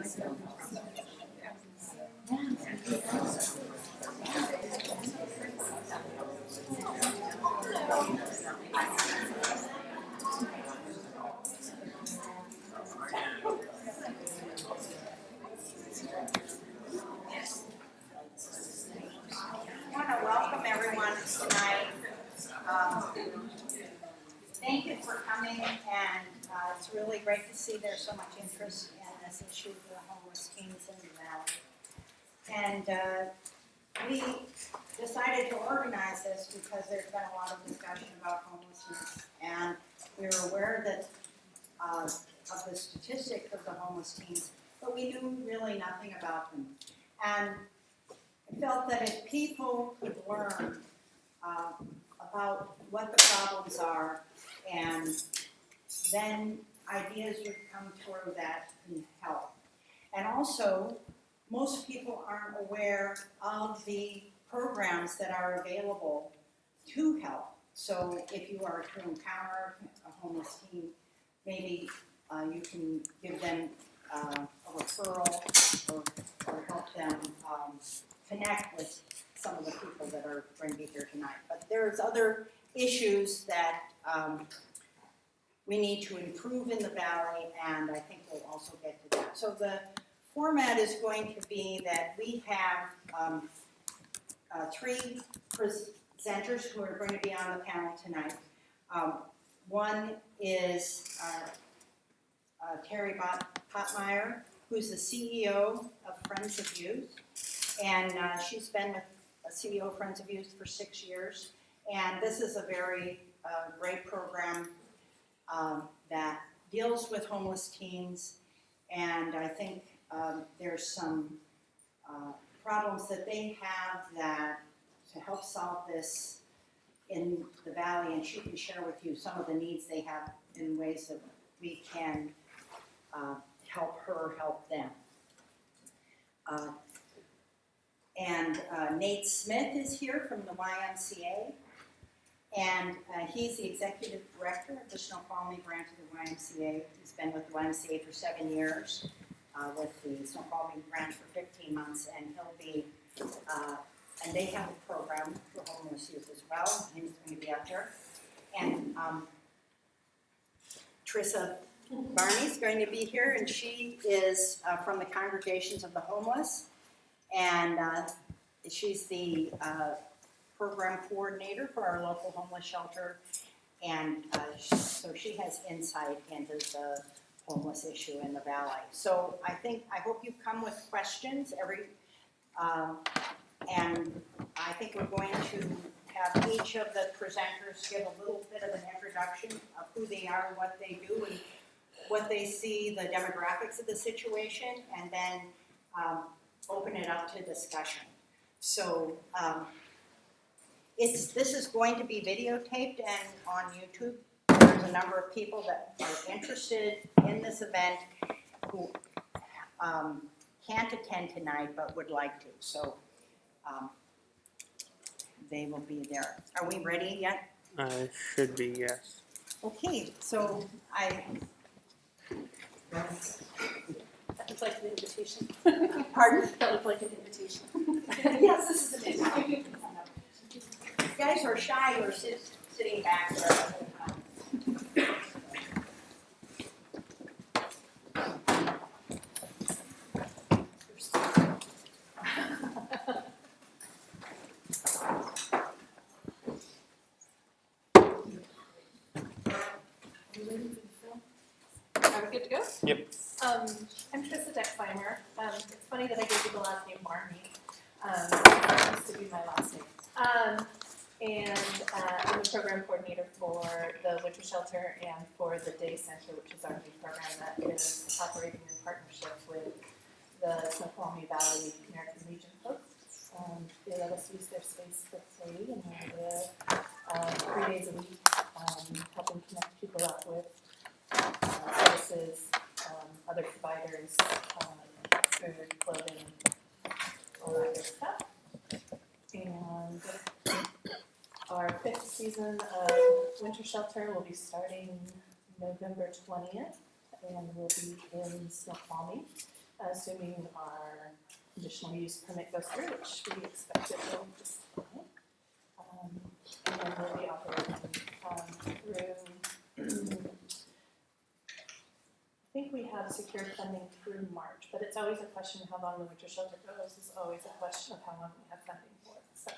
want to welcome everyone tonight. Thank you for coming, and it's really great to see there's so much interest in this issue for the homeless teens in the valley. And we decided to organize this because there's been a lot of discussion about homelessness, and we were aware that of the statistics of the homeless teens, but we knew really nothing about them. And I felt that if people could learn about what the problems are, and then ideas would come toward that can help. And also, most people aren't aware of the programs that are available to help. So if you are to encounter a homeless teen, maybe you can give them a referral or help them connect with some of the people that are going to be here tonight. But there's other issues that we need to improve in the valley, and I think we'll also get to that. So the format is going to be that we have three presenters who are going to be on the panel tonight. One is Terry Potmeyer, who's the CEO of Friends of Youth, and she's been with CEO of Friends of Youth for 6 years, and this is a very great program that deals with homeless teens, and I think there's some problems that they have that to help solve this in the valley, and she can share with you some of the needs they have in ways that we can help her help them. And Nate Smith is here from the YMCA, and he's the executive director of the Snoqualmie branch of the YMCA. He's been with the YMCA for 7 years, with the Snoqualmie branch for 15 months, and he'll be, and they have a program for homeless youth as well. He's going to be up there. And Trissa Barney's going to be here, and she is from the Congregations of the Homeless, and she's the program coordinator for our local homeless shelter, and so she has insight into the homeless issue in the valley. So I hope you come with questions and I think we're going to have each of the presenters give a little bit of an introduction of who they are, what they do, and what they see, the demographics of the situation, and then open it up to discussion. So this is going to be videotaped and on YouTube. There's a number of people that are interested in this event who can't attend tonight but would like to. So they will be there. Are we ready yet? Should be, yes. Okay, so That looks like an invitation. Pardon? That looked like an invitation. Yes, this is an invitation. You guys are shy or sitting back there. Are we good to go? Yep. I'm Trissa Dexheimer. It's funny that I gave you the last name Barney. That used to be my last name. And I'm the program coordinator for the Winter Shelter and for the Day Center, which is our new program that is operating in partnership with the Snoqualmie Valley American Legion folks. They let us use their space for free, and we're there 3 days a week, helping connect people up with services, other providers, food, clothing, all that good stuff. And our 5th season of Winter Shelter will be starting November 20th, and we'll be in Snoqualmie. assuming our conditional use permit goes through, which we expect it will just fine. And then we'll be operating through, I think we have secured funding through March, but it's always a question of how long the winter shelter goes, is always a question of how long we have funding for it. So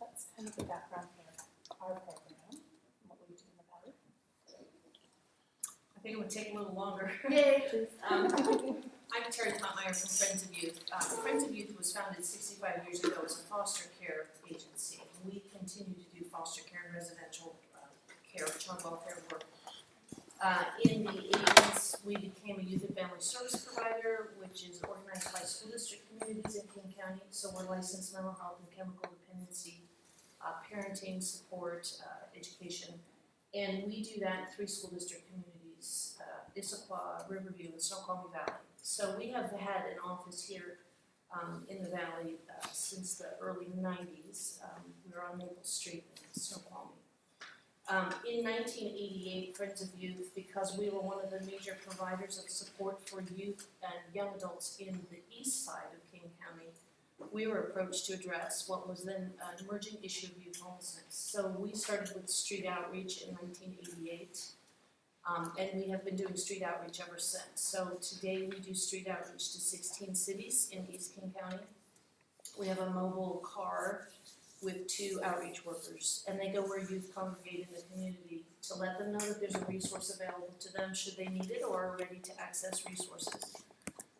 that's kind of the background for our program, and what we do in the valley. I think it would take a little longer. Yay, please. I'm Terry Pontmeyer from Friends of Youth. Friends of Youth was founded 65 years ago as a foster care agency. We continue to do foster care and residential care, child welfare work. In the 80s, we became a youth and family service provider, which is organized by school district communities in King County. So we're licensed mental health and chemical dependency, parenting, support, education. And we do that in 3 school district communities, Issaquah, Riverview, and Snoqualmie Valley. So we have had an office here in the valley since the early 90s. We were on Maple Street in Snoqualmie. In 1988, Friends of Youth, because we were one of the major providers of support for youth and young adults in the east side of King County, we were approached to address what was then an emerging issue of youth homelessness. So we started with street outreach in 1988, and we have been doing street outreach ever since. So today we do street outreach to 16 cities in East King County. We have a mobile car with 2 outreach workers, and they go where youth congregate in the community to let them know that there's a resource available to them should they need it or are ready to access resources.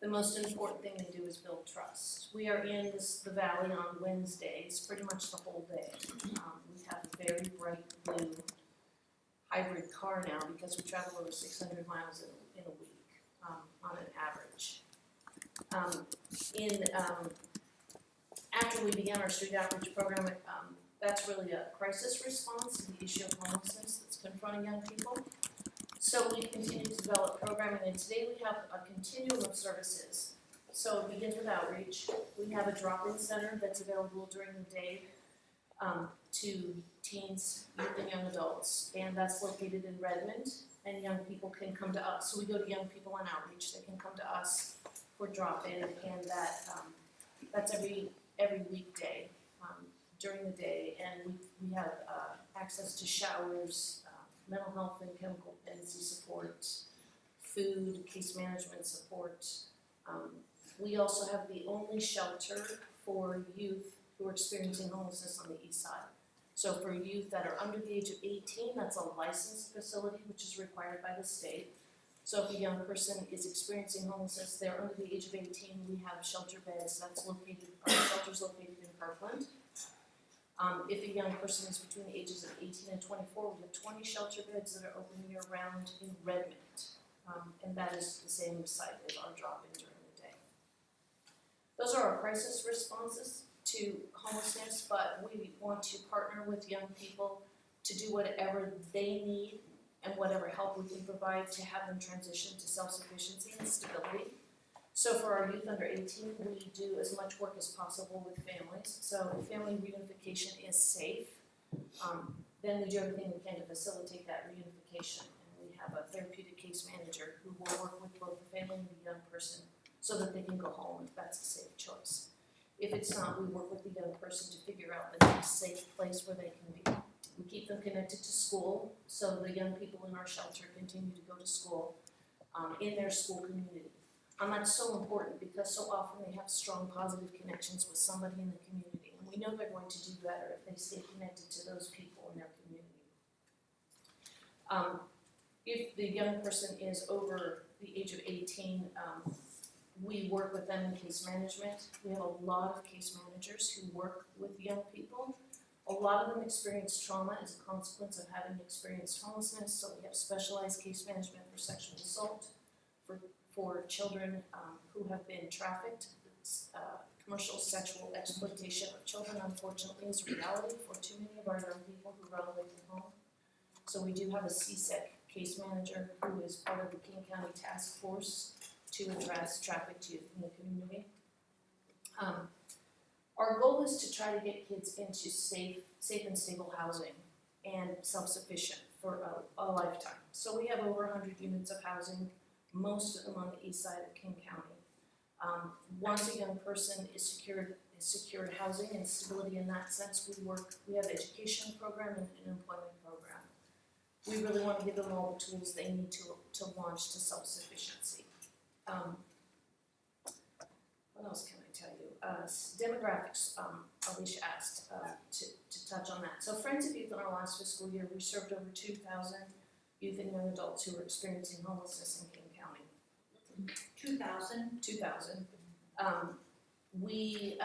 The most important thing they do is build trust. We are in the valley on Wednesdays, pretty much the whole day. We have a very bright blue hybrid car now because we travel over 600 miles in a week on an average. After we began our street outreach program, that's really a crisis response to the issue of homelessness that's confronting young people. So we continue to develop programming, and today we have a continuum of services. So it begins with outreach. We have a drop-in center that's available during the day to teens, youth, and young adults, and that's located in Redmond, and young people can come to us. So we go to young people on outreach. They can come to us for drop-in, and that's every weekday during the day, and we have access to showers, mental health and chemical dependency support, food, case management support. We also have the only shelter for youth who are experiencing homelessness on the east side. So for youth that are under the age of 18, that's a licensed facility which is required by the state. So if a young person is experiencing homelessness, they're under the age of 18, we have shelter beds. Our shelter's located in Kirkland. If a young person is between the ages of 18 and 24, we have 20 shelter beds that are open year-round in Redmond. And that is the same site as our drop-in during the day. Those are our crisis responses to homelessness, but we want to partner with young people to do whatever they need and whatever help we can provide to have them transition to self-sufficiency and stability. So for our youth under 18, we do as much work as possible with families. So if family reunification is safe, then we do everything we can to facilitate that reunification. And we have a therapeutic case manager who will work with both the family and the young person so that they can go home if that's a safe choice. If it's not, we work with the young person to figure out the next safe place where they can be. We keep them connected to school, so the young people in our shelter continue to go to school in their school community. And that's so important because so often they have strong positive connections with somebody in the community. And we know they're going to do better if they stay connected to those people in their community. If the young person is over the age of 18, we work with them in case management. We have a lot of case managers who work with young people. A lot of them experience trauma as a consequence of having experienced homelessness, so we have specialized case management for sexual assault, for children who have been trafficked. Commercial sexual exploitation of children, unfortunately, is a reality for too many of our young people who run away from home. So we do have a CSEC case manager who is part of the King County Task Force to address trafficked youth in the community. Our goal is to try to get kids into safe and stable housing and self-sufficient for a lifetime. So we have over 100 units of housing most of them on the east side of King County. Once a young person is secured housing and stability in that sense, we have education program and an employment program. We really want to give them all the tools they need to launch to self-sufficiency. What else can I tell you? Demographics, Alicia asked to touch on that. So Friends of Youth in our last fiscal year, we served over 2,000 youth and young adults who were experiencing homelessness in King County. 2,000? 2,000. We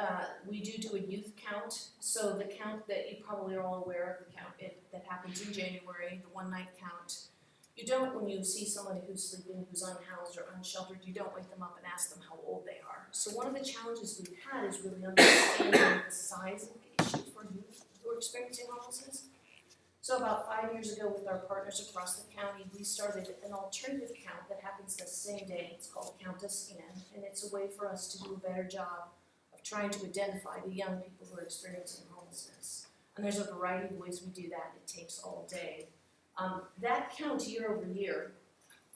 do a youth count. So the count that you probably are all aware of, the count that happens in January, the one-night count. You don't, when you see somebody who's sleeping, who's unhoused or unsheltered, you don't wake them up and ask them how old they are. So one of the challenges we've had is really understanding the size of the issue for youth who are experiencing homelessness. So about 5 years ago, with our partners across the county, we started an alternative count that happens the same day. It's called Count Us In, and it's a way for us to do a better job of trying to identify the young people who are experiencing homelessness. And there's a variety of ways we do that. It takes all day. That count year over year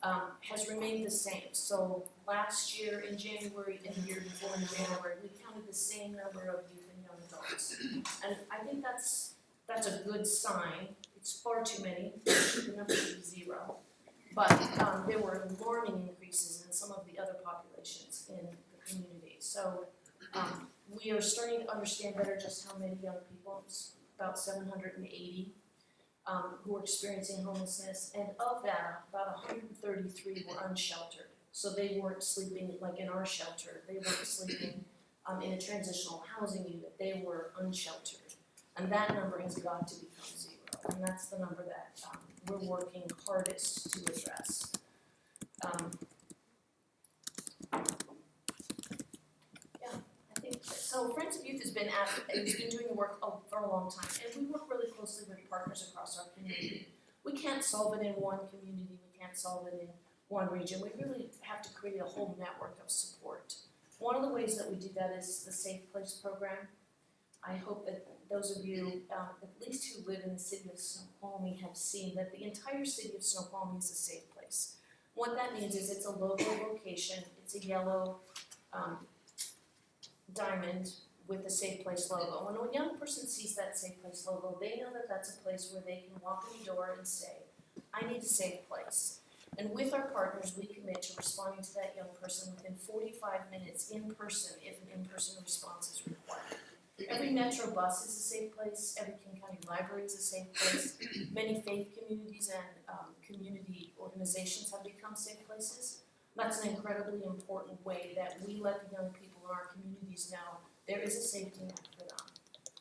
has remained the same. So last year in January and the year before in January, we counted the same number of youth and young adults. And I think that's a good sign. It's far too many. The number should be 0. But there were alarming increases in some of the other populations in the community. So we are starting to understand better just how many young people, it's about 780, who are experiencing homelessness, and of that, about 133 were unsheltered. So they weren't sleeping like in our shelter. They weren't sleeping in a transitional housing unit. They were unsheltered. And that number has got to become 0. And that's the number that we're working hardest to address. So Friends of Youth has been doing the work for a long time, and we work really closely with partners across our community. We can't solve it in one community, we can't solve it in one region. We really have to create a whole network of support. One of the ways that we do that is the Safe Place program. I hope that those of you, at least who live in the city of Snoqualmie, have seen that the entire city of Snoqualmie is a safe place. What that means is it's a logo location, it's a yellow diamond with the Safe Place logo. When a young person sees that Safe Place logo, they know that that's a place where they can walk in the door and say, I need a safe place. And with our partners, we commit to responding to that young person within 45 minutes in person if an in-person response is required. Every Metro bus is a safe place, every King County library is a safe place. Many faith communities and community organizations have become safe places. That's an incredibly important way that we let the young people in our communities know there is a safety net for them.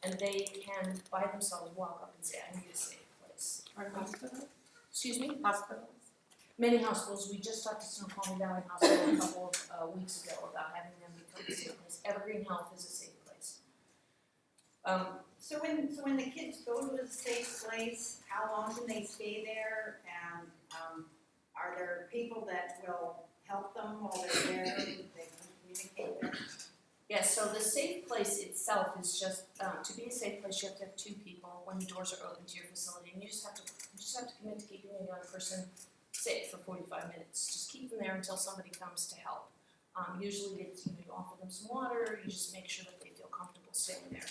And they can, by themselves, walk up and say, I need a safe place. Are hospitals? Excuse me? Hospitals? Many hospitals, we just talked to Snoqualmie Valley Hospital a couple of weeks ago about having them become a safe place. Evergreen Health is a safe place. So when the kids go to a safe place, how long can they stay there? And are there people that will help them while they're there? They can communicate there? Yes, so the safe place itself is just, to be a safe place, you have to have 2 people when the doors are open to your facility. And you just have to commit to keeping a young person safe for 45 minutes. Just keep them there until somebody comes to help. Usually it's, you offer them some water, you just make sure that they feel comfortable staying there.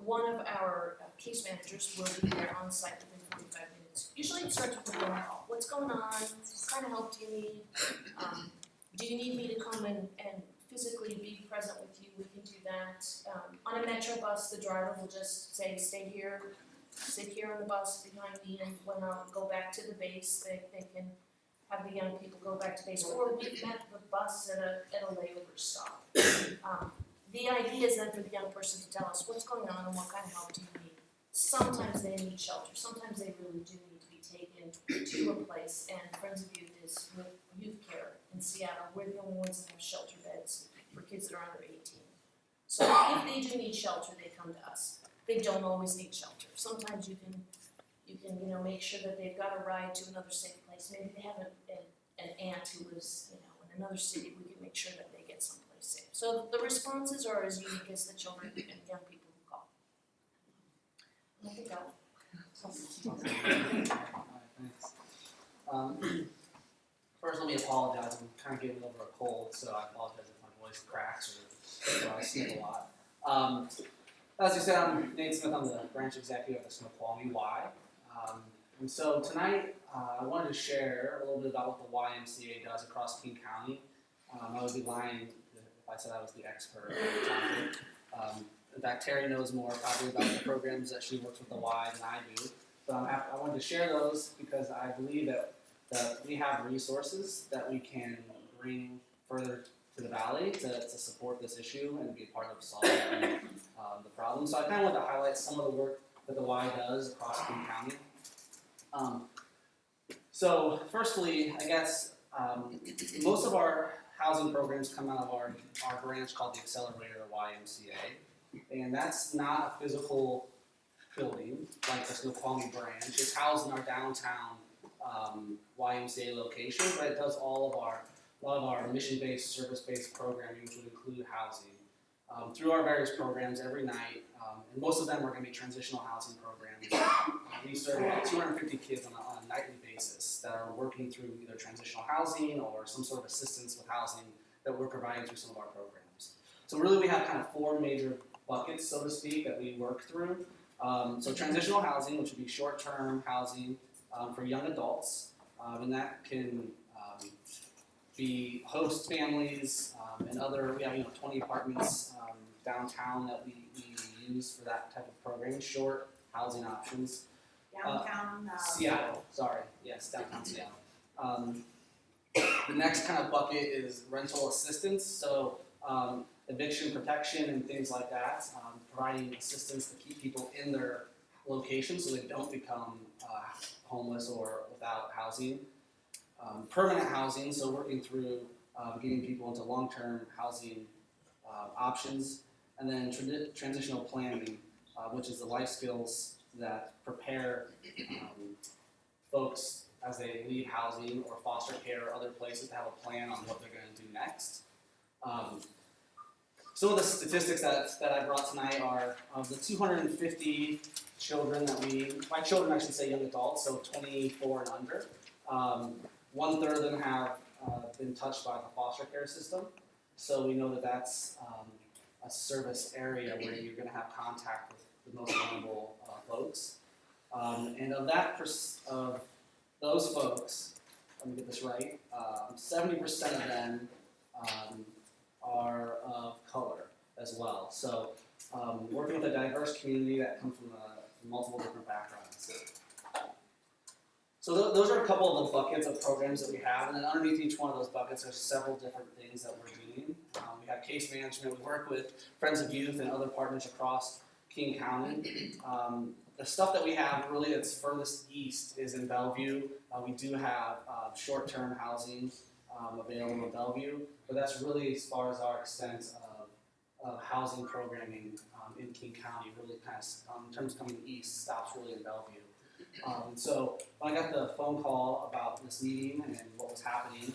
One of our case managers will be there on site within 45 minutes. Usually it starts with a phone call. What's going on? What kind of help do you need? Do you need me to come and physically be present with you? We can do that. On a Metro bus, the driver will just say, stay here, sit here on the bus behind me, and when I go back to the base, they can have the young people go back to base. Or we've met the bus at a layover stop. The idea is then for the young person to tell us what's going on and what kind of help do you need. Sometimes they need shelter. Sometimes they really do need to be taken to a place. And Friends of Youth is with Youth Care in Seattle. We're the only ones that have shelter beds for kids that are under 18. So if they do need shelter, they come to us. They don't always need shelter. Sometimes you can make sure that they've got a ride to another safe place. Maybe they have an aunt who lives in another city. We can make sure that they get someplace safe. So the responses are as unique as the children and young people who call. And I think Thanks. first let me apologize. I'm kind of getting over a cold, so I apologize if my voice cracks or I sniff a lot. As you said, I'm Nate Smith. I'm the branch executive at the Snoqualmie Y. And so tonight, I wanted to share a little bit about what the YMCA does across King County. I would be lying if I said I was the expert on the topic. In fact, Terry knows more probably about the programs that she works with the Y than I do. But I wanted to share those because I believe that we have resources that we can bring further to the valley to support this issue and be a part of solving the problem. So I kind of wanted to highlight some of the work that the Y does across King County. So firstly, I guess most of our housing programs come out of our branch called the Accelerator YMCA, and that's not a physical building like the Snoqualmie branch. It's housed in our downtown YMCA location, but it does a lot of our mission-based, service-based programming, which would include housing. Through our various programs every night, and most of them are going to be transitional housing programs. We serve about 250 kids on a nightly basis that are working through either transitional housing or some sort of assistance with housing that we're providing through some of our programs. So really we have kind of four major buckets, so to speak, that we work through. So transitional housing, which would be short-term housing for young adults, and that can be host families and other, we have 20 apartments downtown that we use for that type of program, short housing options. Downtown. Seattle, sorry, yes, downtown Seattle. The next kind of bucket is rental assistance, so eviction protection and things like that, providing assistance to keep people in their location so they don't become homeless or without housing. Permanent housing, so working through getting people into long-term housing options, and then transitional planning, which is the life skills that prepare folks as they leave housing or foster care or other places to have a plan on what they're going to do next. Some of the statistics that I brought tonight are of the 250 children that by children I should say young adults, so 24 and under, 1/3 of them have been touched by the foster care system. So we know that that's a service area where you're going to have contact with the most vulnerable folks. And of of those folks, let me get this right, 70% of them are of color as well. So working with a diverse community that comes from multiple different backgrounds. So those are a couple of the buckets of programs that we have, and then underneath each one of those buckets there's several different things that we're doing. We have case management, we work with Friends of Youth and other partners across King County. The stuff that we have really that's furthest east is in Bellevue. We do have short-term housing available in Bellevue, but that's really as far as our extent of housing programming in King County, really kind of, in terms of coming east, stops really in Bellevue. So when I got the phone call about this meeting and what was happening,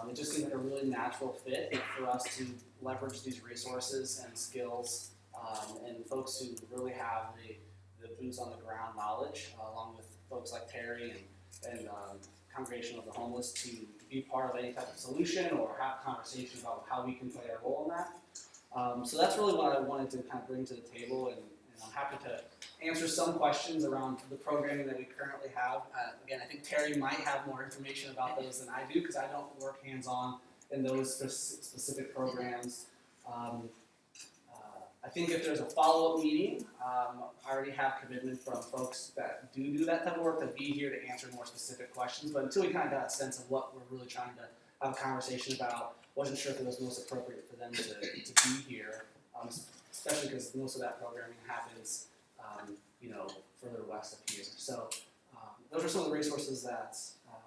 it just seemed like a really natural fit for us to leverage these resources and skills and folks who really have the boots on the ground knowledge, along with folks like Terry and Congregation of the Homeless, to be part of any type of solution or have conversations about how we can play a role in that. So that's really what I wanted to kind of bring to the table, and I'm happy to answer some questions around the programming that we currently have. Again, I think Terry might have more information about those than I do because I don't work hands-on in those specific programs. I think if there's a follow-up meeting, I already have commitment from folks that do that type of work to be here to answer more specific questions. But until we kind of got a sense of what we're really trying to have a conversation about, wasn't sure if it was most appropriate for them to be here, especially because most of that programming happens, further west of here. So those are some of the resources that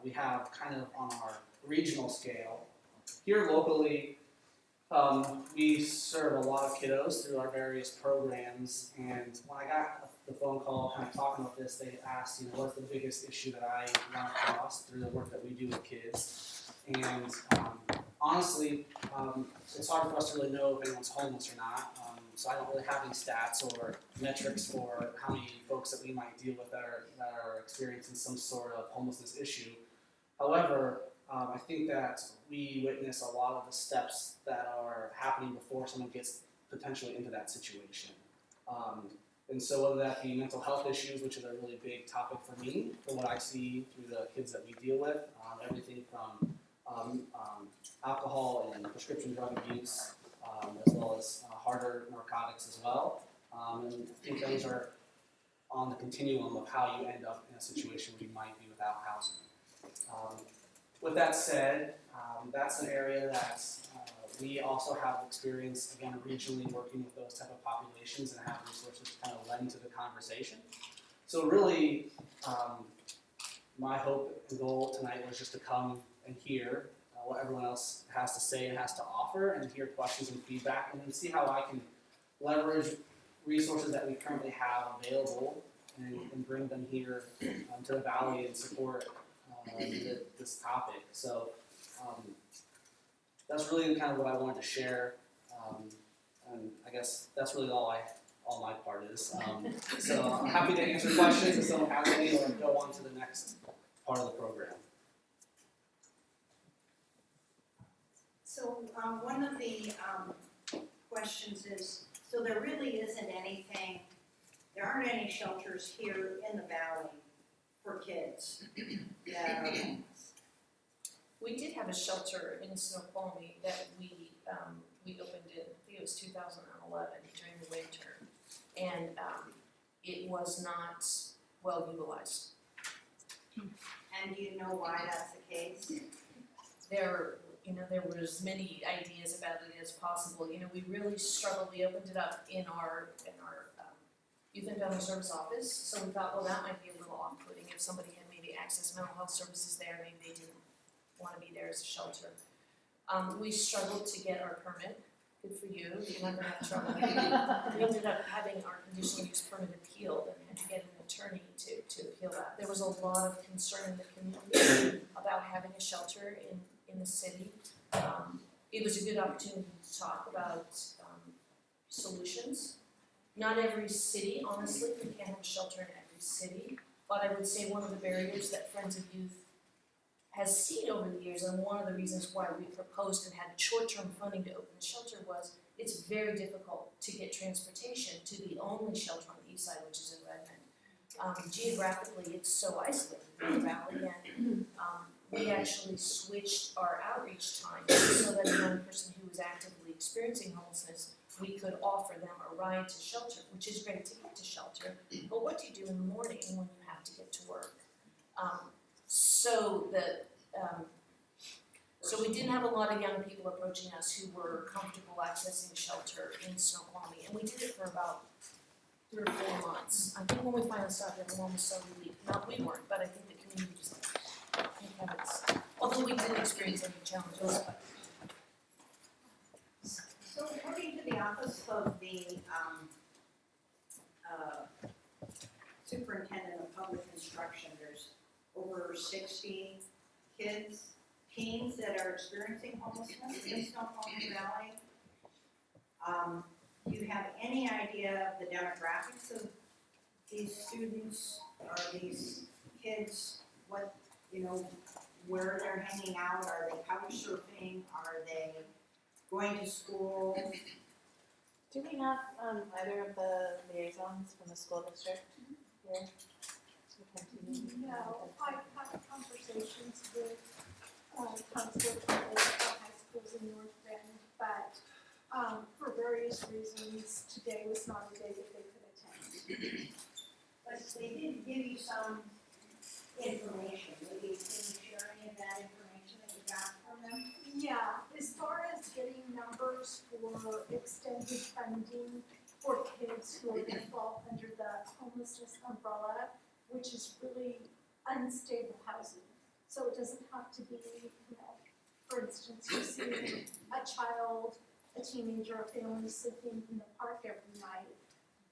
we have kind of on our regional scale. Here locally, we serve a lot of kiddos through our various programs, and when I got the phone call kind of talking about this, they asked, what's the biggest issue that I run across through the work that we do with kids. And honestly, it's hard for us to really know if anyone's homeless or not, so I don't really have any stats or metrics for how many folks that we might deal with that are experiencing some sort of homelessness issue. However, I think that we witness a lot of the steps that are happening before someone gets potentially into that situation. And so whether that be mental health issues, which is a really big topic for me, from what I see through the kids that we deal with, everything from alcohol and prescription drug abuse, as well as harder narcotics as well. And I think those are on the continuum of how you end up in a situation where you might be without housing. With that said, that's an area that we also have experience, again, regionally working with those type of populations and have resources to kind of lend to the conversation. So really, my hope and goal tonight was just to come and hear what everyone else has to say and has to offer, and hear questions and feedback, and then see how I can leverage resources that we currently have available and bring them here to the Valley and support this topic. So that's really kind of what I wanted to share, and I guess that's really all my part is. So I'm happy to answer questions if someone has any, or go on to the next part of the program. So one of the questions is, so there really isn't anything, there aren't any shelters here in the Valley for kids that are homeless. We did have a shelter in Snoqualmie that we opened in, I think it was 2011 during the winter, and it was not well utilized. And do you know why that's the case? There was many ideas about it as possible. We really struggled. We opened it up in our Youth and Family Service office, so we thought, well, that might be a little off-putting if somebody had maybe access mental health services there, maybe they didn't want to be there as a shelter. We struggled to get our permit. Good for you, you're not gonna have trouble. We ended up having our conditional use permit appealed and had to get an attorney to appeal that. There was a lot of concern in the community about having a shelter in the city. It was a good opportunity to talk about solutions. Not every city, honestly, we can't have a shelter in every city, but I would say one of the barriers that Friends of Youth has seen over the years, and one of the reasons why we proposed and had short-term funding to open the shelter, was it's very difficult to get transportation to the only shelter on the east side, which is in Redmond. Geographically, it's so isolated in the valley, and we actually switched our outreach time so that a young person who was actively experiencing homelessness, we could offer them a ride to shelter, which is great to get to shelter, but what do you do in the morning when you have to get to work? So we didn't have a lot of young people approaching us who were comfortable accessing shelter in Snoqualmie, and we did it for about 3 or 4 months. I think when we finally started, everyone was so relieved. Not we weren't, but I think the community was like, thank heavens. Although we didn't experience any challenges. So according to the Office of the Superintendent of Public Instruction, there's over 60 teens that are experiencing homelessness in Snoqualmie Valley. Do you have any idea of the demographics of these students or these kids? What, where they're hanging out? Are they couch surfing? Are they going to school? Do we have either of the liaisons from the school district here? No, I've had conversations with counselors at the high schools in North Bend, but for various reasons, today was not a day that they could attend. But they did give you some information. Maybe can you share any of that information that you got from them? Yeah, as far as getting numbers for extended funding for kids who are going to fall under the homelessness umbrella, which is really unstable housing. So it doesn't have to be, for instance, you see a child, a teenager, a family sleeping in the park every night,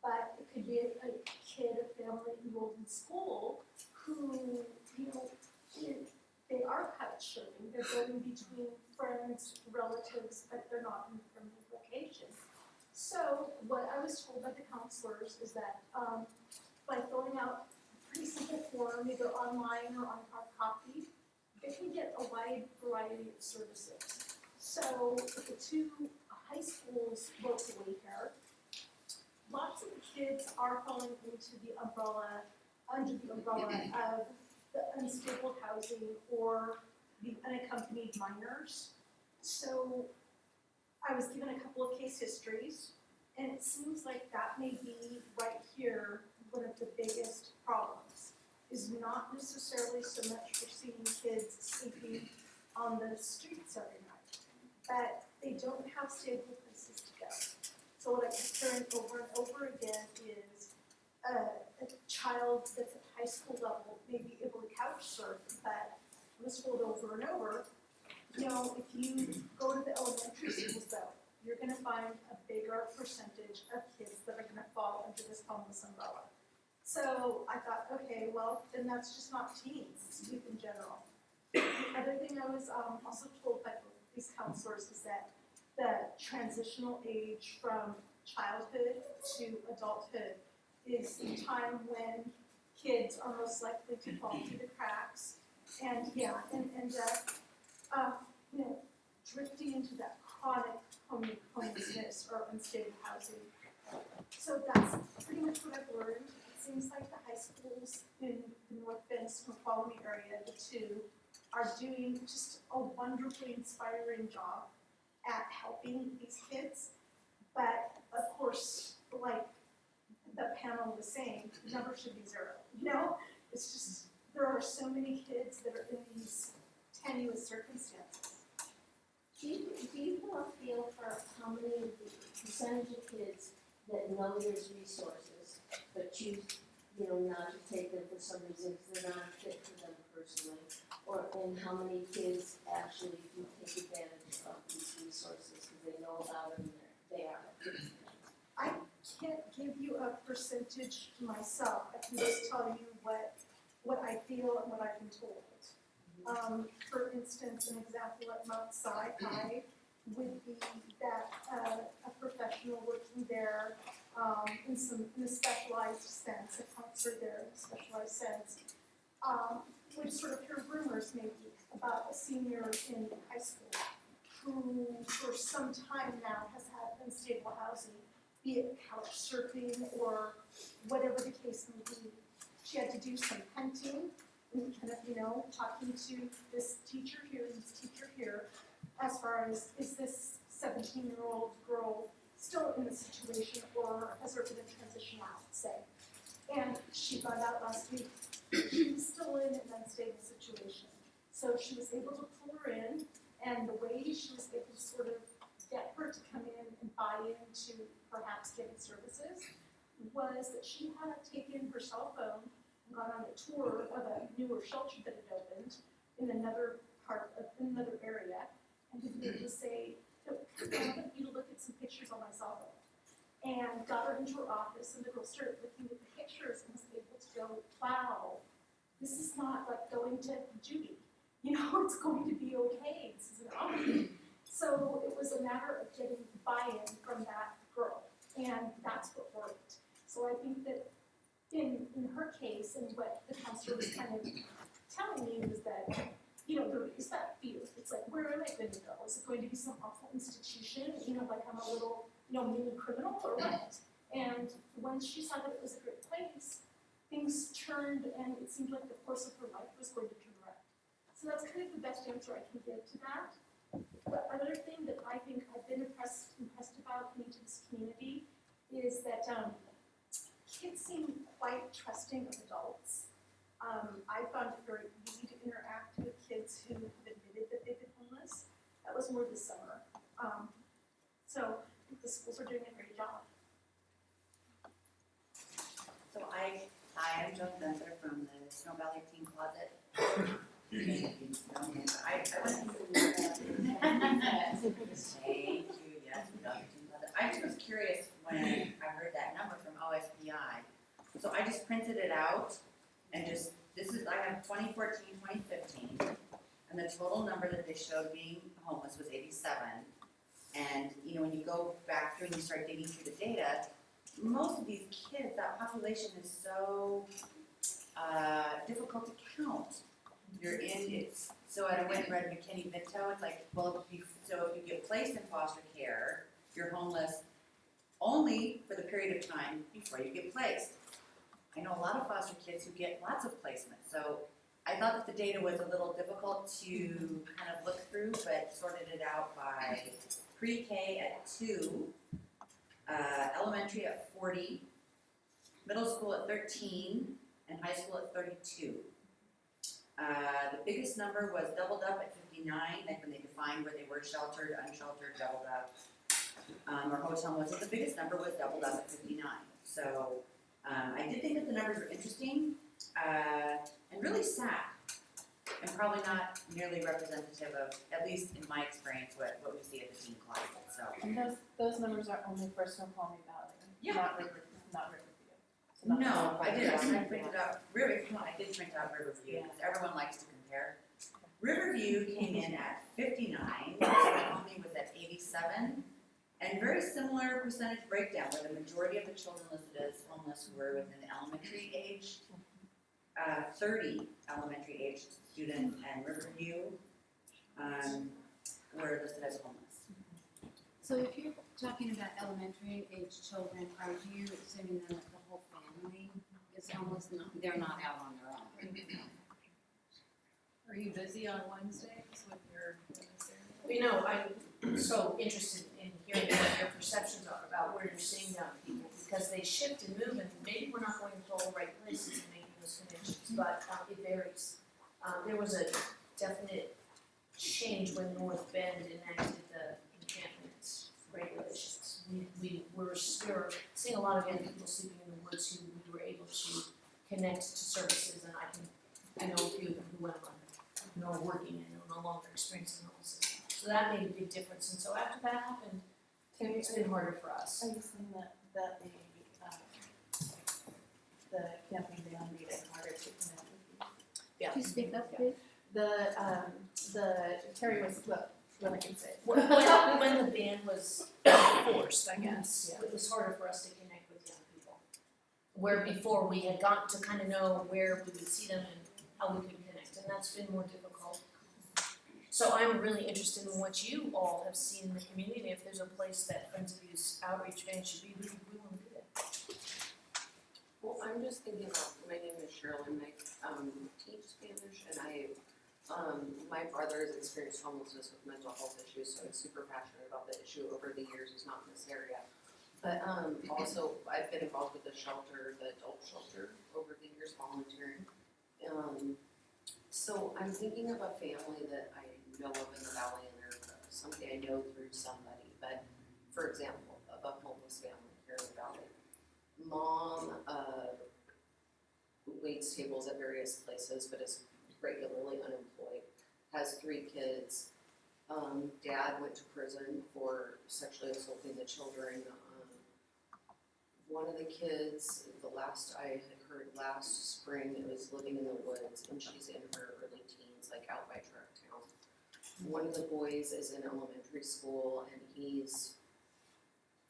but it could be a kid, a family enrolled in school who, they are couch surfing. They're going between friends, relatives, but they're not in a permanent location. So what I was told by the counselors is that by filling out a pretty simple form, either online or on hard copy, they can get a wide variety of services. So the two high schools locally here, lots of kids are falling under the umbrella of the unstable housing or the unaccompanied minors. So I was given a couple of case histories, and it seems like that may be right here one of the biggest problems, is not necessarily so much for seeing kids sleeping on the streets every night, but they don't have stable places to go. So what I keep hearing over and over again is a child that's at high school level may be able to couch surf, but I was told over and over, you know, if you go to the elementary schools though, you're gonna find a bigger percentage of kids that are gonna fall under this homeless umbrella. So I thought, okay, well, then that's just not teens, it's youth in general. The other thing I was also told by both these counselors is that the transitional age from childhood to adulthood is the time when kids are most likely to fall through the cracks. And yeah, you know, drifting into that chronic homelessness or unstable housing. So that's pretty much what I've learned. It seems like the high schools in the North Bend, Snoqualmie area, the two, are doing just a wonderfully inspiring job at helping these kids. But of course, like the panel was saying, the number should be 0. You know, it's just, there are so many kids that are in these tenuous circumstances. Do you have a feel for how many of the percentage of kids that know there's resources, but choose, you know, not to take them for some reason because they're not fit for them personally? And how many kids actually do take advantage of these resources because they know about them and they are fit for them? I can't give you a percentage myself. I can just tell you what I feel and what I've been told. For instance, an example at Mount Sinai would be that a professional working there in a specialized sense, a counselor there in a specialized sense, would sort of hear rumors maybe about a senior in high school who for some time now has had unstable housing, be it couch surfing or whatever the case may be. She had to do some hunting and kind of, you know, talking to this teacher here and this teacher here as far as, is this 17-year-old girl still in the situation or has there been a transition out, say? And she found out last week she was still in an unstable situation. So she was able to pull her in, and the way she was able to sort of get her to come in and buy into perhaps getting services was that she had taken her cell phone and gone on a tour of a newer shelter that had opened in another area, and to be able to say, I want you to look at some pictures on my cell phone. And got her into her office, and the girl started looking at the pictures and was able to go, wow, this is not like going to Judy. You know, it's going to be okay. This is an option. So it was a matter of getting buy-in from that girl, and that's what worked. So I think that in her case, and what the counselor was kind of telling me was that, you know, there is that fear. It's like, where am I going to go? Is it going to be some awful institution? You know, like I'm a little, you know, mini criminal or what? And when she saw that it was a great place, things turned, and it seemed like the course of her life was going to turn around. So that's kind of the best answer I can give to that. The other thing that I think I've been impressed about coming to this community is that kids seem quite trusting of adults. I found it very easy to interact with kids who have admitted that they've been homeless. That was more this summer. So I think the schools are doing a great job. So I'm Joan Spencer from the Snow Valley Teen Closet. I went to thank you, yes, we love the Teen Closet. I just was curious when I heard that number from OSPI. So I just printed it out and just, I have 2014, 2015, and the total number that they showed being homeless was 87. And, you know, when you go back through and you start digging through the data, most of these kids, that population is so difficult to count. you're in, it's, so I went and read McKinney-Vento, it's like, well, so if you get placed in foster care, you're homeless only for the period of time before you get placed. I know a lot of foster kids who get lots of placements, so I thought that the data was a little difficult to kind of look through, but sorted it out by pre-K at 2, elementary at 40, middle school at 13, and high school at 32. The biggest number was doubled up at 59, like when they defined where they were sheltered, unsheltered, doubled up. Or hotel was, the biggest number was doubled up at 59. So I did think that the numbers were interesting and really sad, and probably not nearly representative of, at least in my experience, what we see at the teen closet. So And those numbers are only for Snoqualmie Valley, Yeah. not Riverview. So not no, I did. I Riverview. printed out I did print out Riverview. Yeah. Everyone likes to compare. Riverview came in at 59. Snoqualmie was at 87. And very similar percentage breakdown, where the majority of the children listed as homeless were within the elementary age. 30 elementary aged students and Riverview were listed as homeless. So if you're talking about elementary age children, are you assuming then that the whole family is homeless? They're not out on their own? Are you busy on Wednesdays with your ministry? You know, I'm so interested in hearing what your perceptions are about where you're seeing young people, because they shift and move, and maybe we're not going to all the right places and making those connections, but it varies. There was a definite change when North Bend enacted the encampment regulations. We were seeing a lot of young people sleeping in the woods who we were able to connect to services, and I know a few of them who went on, are working and are no longer experiencing homelessness. So that made a big difference, and so after that happened, it's been harder for us. Are you saying that the campaign beyond made it harder to connect with you? Yeah. Can you speak up, please? The Terry was, well, I can say. When the ban was forced, I guess, Yeah. it was harder for us to connect with young people. Where before we had gotten to kind of know where we would see them and how we could connect, and that's been more difficult. So I'm really interested in what you all have seen in the community, if there's a place that Friends of Youth Outreach Van should be, we want to be there. Well, I'm just thinking about, my name is Sherilyn, I teach Spanish, and my brother has experienced homelessness with mental health issues, so I'm super passionate about the issue over the years. It's not in this area. But also, I've been involved with the shelter, the adult shelter, over the years, volunteering. So I'm thinking of a family that I know of in the valley, and they're somebody I know through somebody. But for example, of a homeless family here in the valley, mom waits tables at various places, but is regularly unemployed. Has 3 kids. Dad went to prison for sexually assaulting the children. One of the kids, the last I had heard last spring, was living in the woods, and she's in her early teens, like out by Trucktown. One of the boys is in elementary school, and he's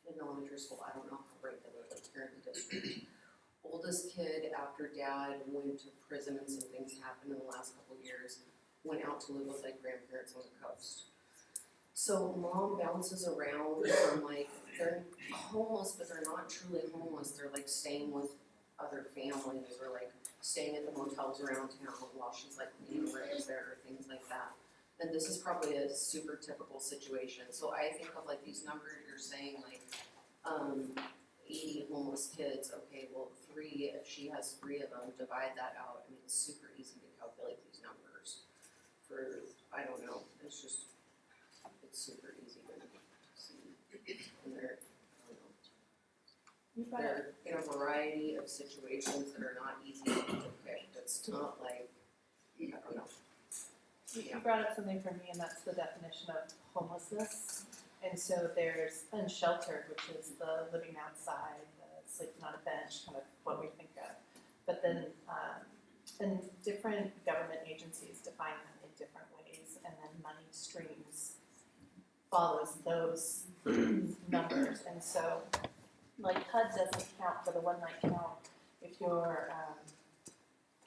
in elementary school, I don't know how regularly here in the district. Oldest kid, after dad went to prison and some things happened in the last couple of years, went out to live with like grandparents on the coast. So mom bounces around from like, they're homeless, but they're not truly homeless. They're like staying with other families or like staying at the motels around town while she's like cleaning rigs there or things like that. And this is probably a super typical situation. So I think of like these numbers you're saying, like 80 homeless kids. Okay, well 3, if she has 3 of them, divide that out. I mean, it's super easy to calculate these numbers for, I don't know, it's just, it's super easy to see. And they're, I don't know, You brought up, they're in a variety of situations that are not easy to pick. It's not like, I don't know. you brought up something for me, and that's the definition of homelessness. And so there's unsheltered, which is the living outside, the sleeping on a bench, kind of what we think of. But then, and different government agencies define them in different ways, and then money streams follows those numbers. And so, like HUD doesn't count for the one-night count if you're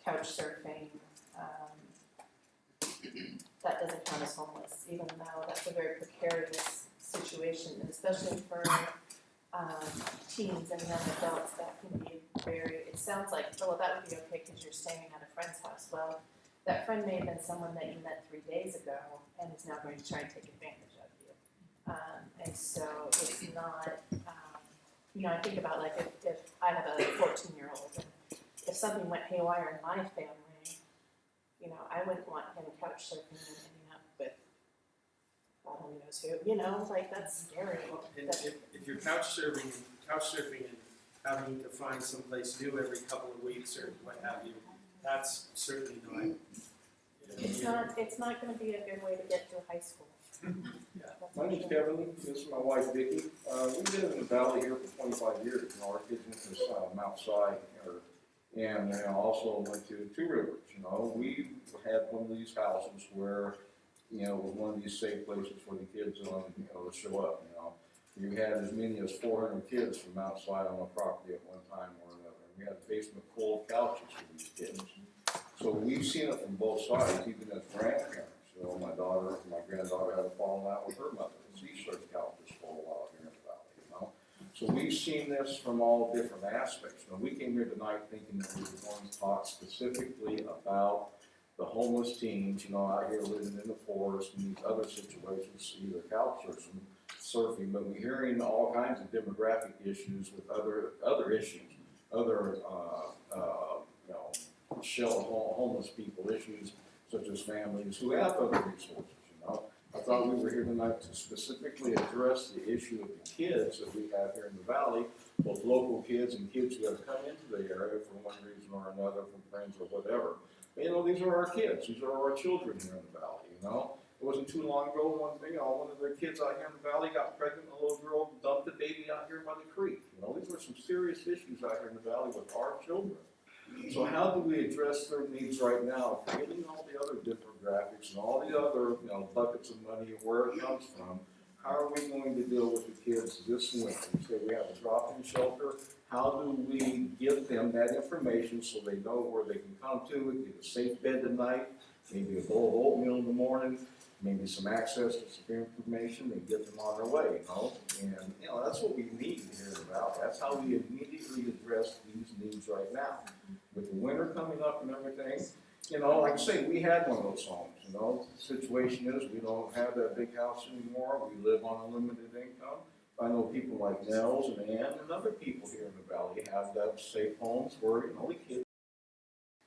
couch surfing, that doesn't count as homeless, even though that's a very precarious situation, and especially for teens and young adults, that can be very, it sounds like, oh, well, that would be okay because you're staying at a friend's house. Well, that friend may have been someone that you met 3 days ago and is now going to try and take advantage of you. And so it's not, I think about like if I have a 14-year-old and if something went haywire in my family, I wouldn't want him couch surfing and ending up with God only knows who, like that's scary. And if you're couch surfing and having to find someplace new every couple of weeks or what have you, that's certainly not. It's not gonna be a good way to get through high school. That's My name's for sure. Kevin, this is my wife Vicki. We've been in the valley here for 25 years. Our kids went to Mount Si, and also went to Two Rivers. We had one of these houses where, it was one of these safe places for the kids to show up. You had as many as 400 kids from Mount Si on the property at one time or another. We had a basement full of couches for these kids. So we've seen it from both sides, even as grandparents. My granddaughter had a falling out with her mother. She served couches for a while here in the valley, So we've seen this from all different aspects. We came here tonight thinking that we were going to talk specifically about the homeless teens, out here living in the forest and these other situations, either couch surfing, but we're hearing all kinds of demographic issues with other issues, homeless people issues, such as families who have other resources, I thought we were here tonight to specifically address the issue of the kids that we have here in the valley, both local kids and kids who have come into the area for one reason or another, from friends or whatever. But, these are our kids, these are our children here in the valley, It wasn't too long ago when, one of their kids out here in the valley got pregnant, a little girl dumped a baby out here by the creek. These were some serious issues out here in the valley with our children. So how do we address their needs right now, forgetting all the other demographics and all the other, buckets of money and where it comes from? How are we going to deal with the kids this winter? Say we have a drop-in shelter. How do we give them that information so they know where they can come to, get a safe bed tonight, maybe a bowl of oatmeal in the morning, maybe some access to some information, and get them on their way, And, that's what we need to hear about. That's how we immediately address these needs right now. With the winter coming up and everything, like I say, we had one of those homes, The situation is we don't have that big house anymore. We live on a limited income. I know people like Nels and Ann and other people here in the valley have that safe homes where, the kids,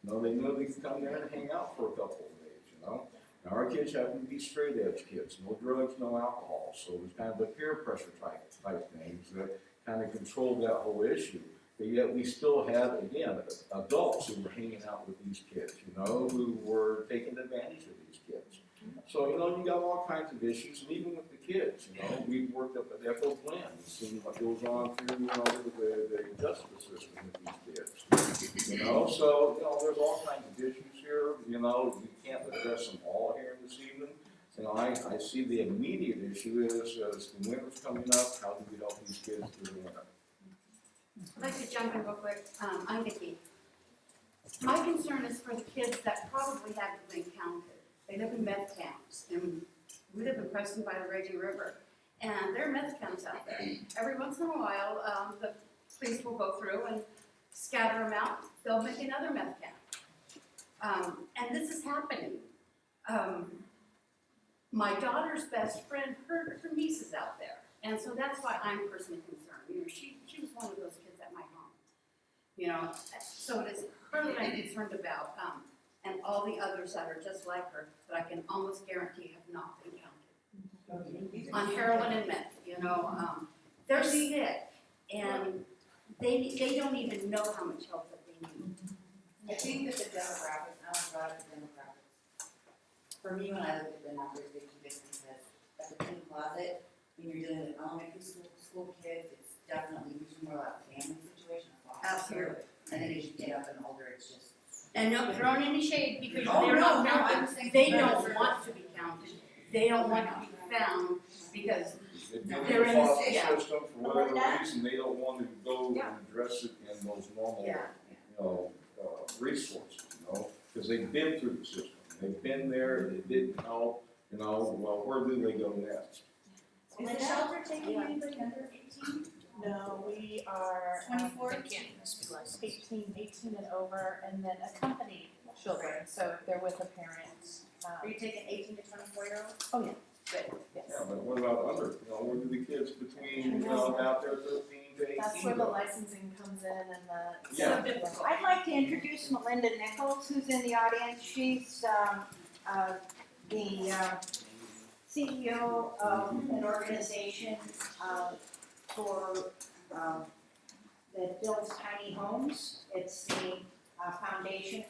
they know they can come there and hang out for a couple of days, Now, our kids happen to be straight edge kids, no drugs, no alcohol, so there's kind of a peer pressure type things that kind of control that whole issue. But yet we still have, again, adults who were hanging out with these kids, who were taking advantage of these kids. So, you got all kinds of issues, and even with the kids, we've worked up at Echo Glen and seen what goes on through, the justice system with these kids. So, there's all kinds of issues here, we can't address them all here this evening. I see the immediate issue is, as the winter's coming up, how do we help these kids through the winter? I'd like to jump in real quick. I'm Vicki. My concern is for the kids that probably haven't been counted. They live in meth camps, and we live in Preston by the Raging River, and there are meth camps out there. Every once in a while, the police will go through and scatter them out. They'll make another meth camp. And this is happening. My daughter's best friend, her niece is out there, and so that's why I'm personally concerned. She was one of those kids at my home. So it is her that I'm concerned about, and all the others that are just like her that I can almost guarantee have not been counted on heroin and meth. They're sick, and they don't even know how much help that they need. I think that the demographics, I don't brought up the demographics. For me, when I look at the numbers, they keep it because at the teen closet, when you're dealing with elementary school kids, it's definitely more like a family situation. Absolutely. And then as you get up and older, it's just. And not throwing any shade because Oh, they're no, not no, counted. I'm saying They for don't sure. want to be counted. They don't want to be found because They're in the foster yeah. system for whatever reason, they don't want to go and address it in those normal, resources, because they've been through the system. they've been there, they didn't know, well, where do they go next? Is the shelter taking anybody under 18? No, we are 24? 18 and over, and then accompanied children, so if they're with a parent. Are you taking 18 to 24-year-olds? Oh, yeah, good, yes. Yeah, but what about under, where do the kids between, out there 13 to 18 That's where the go? licensing comes in and the. Yeah. I'd like to introduce Melinda Nichols, who's in the audience. She's the CEO of an organization for that builds tiny homes. It's the foundation.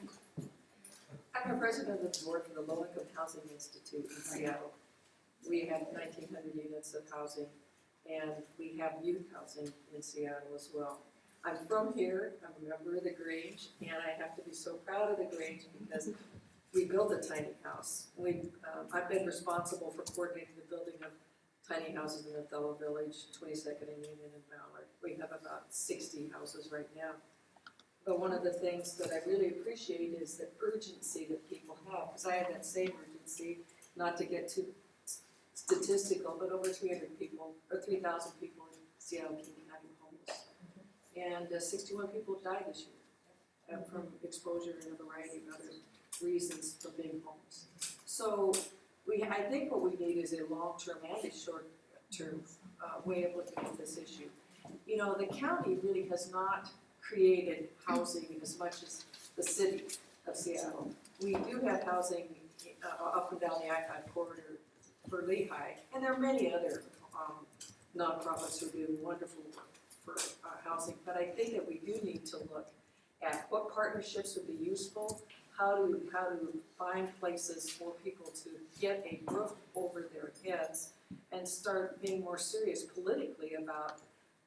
I'm a president of the board for the Low Income Housing Institute in Seattle. We have 1,900 units of housing, and we have youth housing in Seattle as well. I'm from here, I'm a member of the Grange, and I have to be so proud of the Grange because we built a tiny house. I've been responsible for coordinating the building of tiny houses in Othello Village, 22nd and Union and Ballard. We have about 60 houses right now. But one of the things that I really appreciate is the urgency that people have, because I have that same urgency, not to get too statistical, but over 300 people, or 3,000 people in Seattle, King County homeless. And 61 people died this year from exposure and a variety of other reasons for being homeless. So I think what we need is a long-term and a short-term way of looking at this issue. The county really has not created housing as much as the city of Seattle. We do have housing up and down the I-5 corridor for Lehigh, and there are many other nonprofits who do wonderful work for housing, but I think that we do need to look at what partnerships would be useful, how to find places for people to get a roof over their heads and start being more serious politically about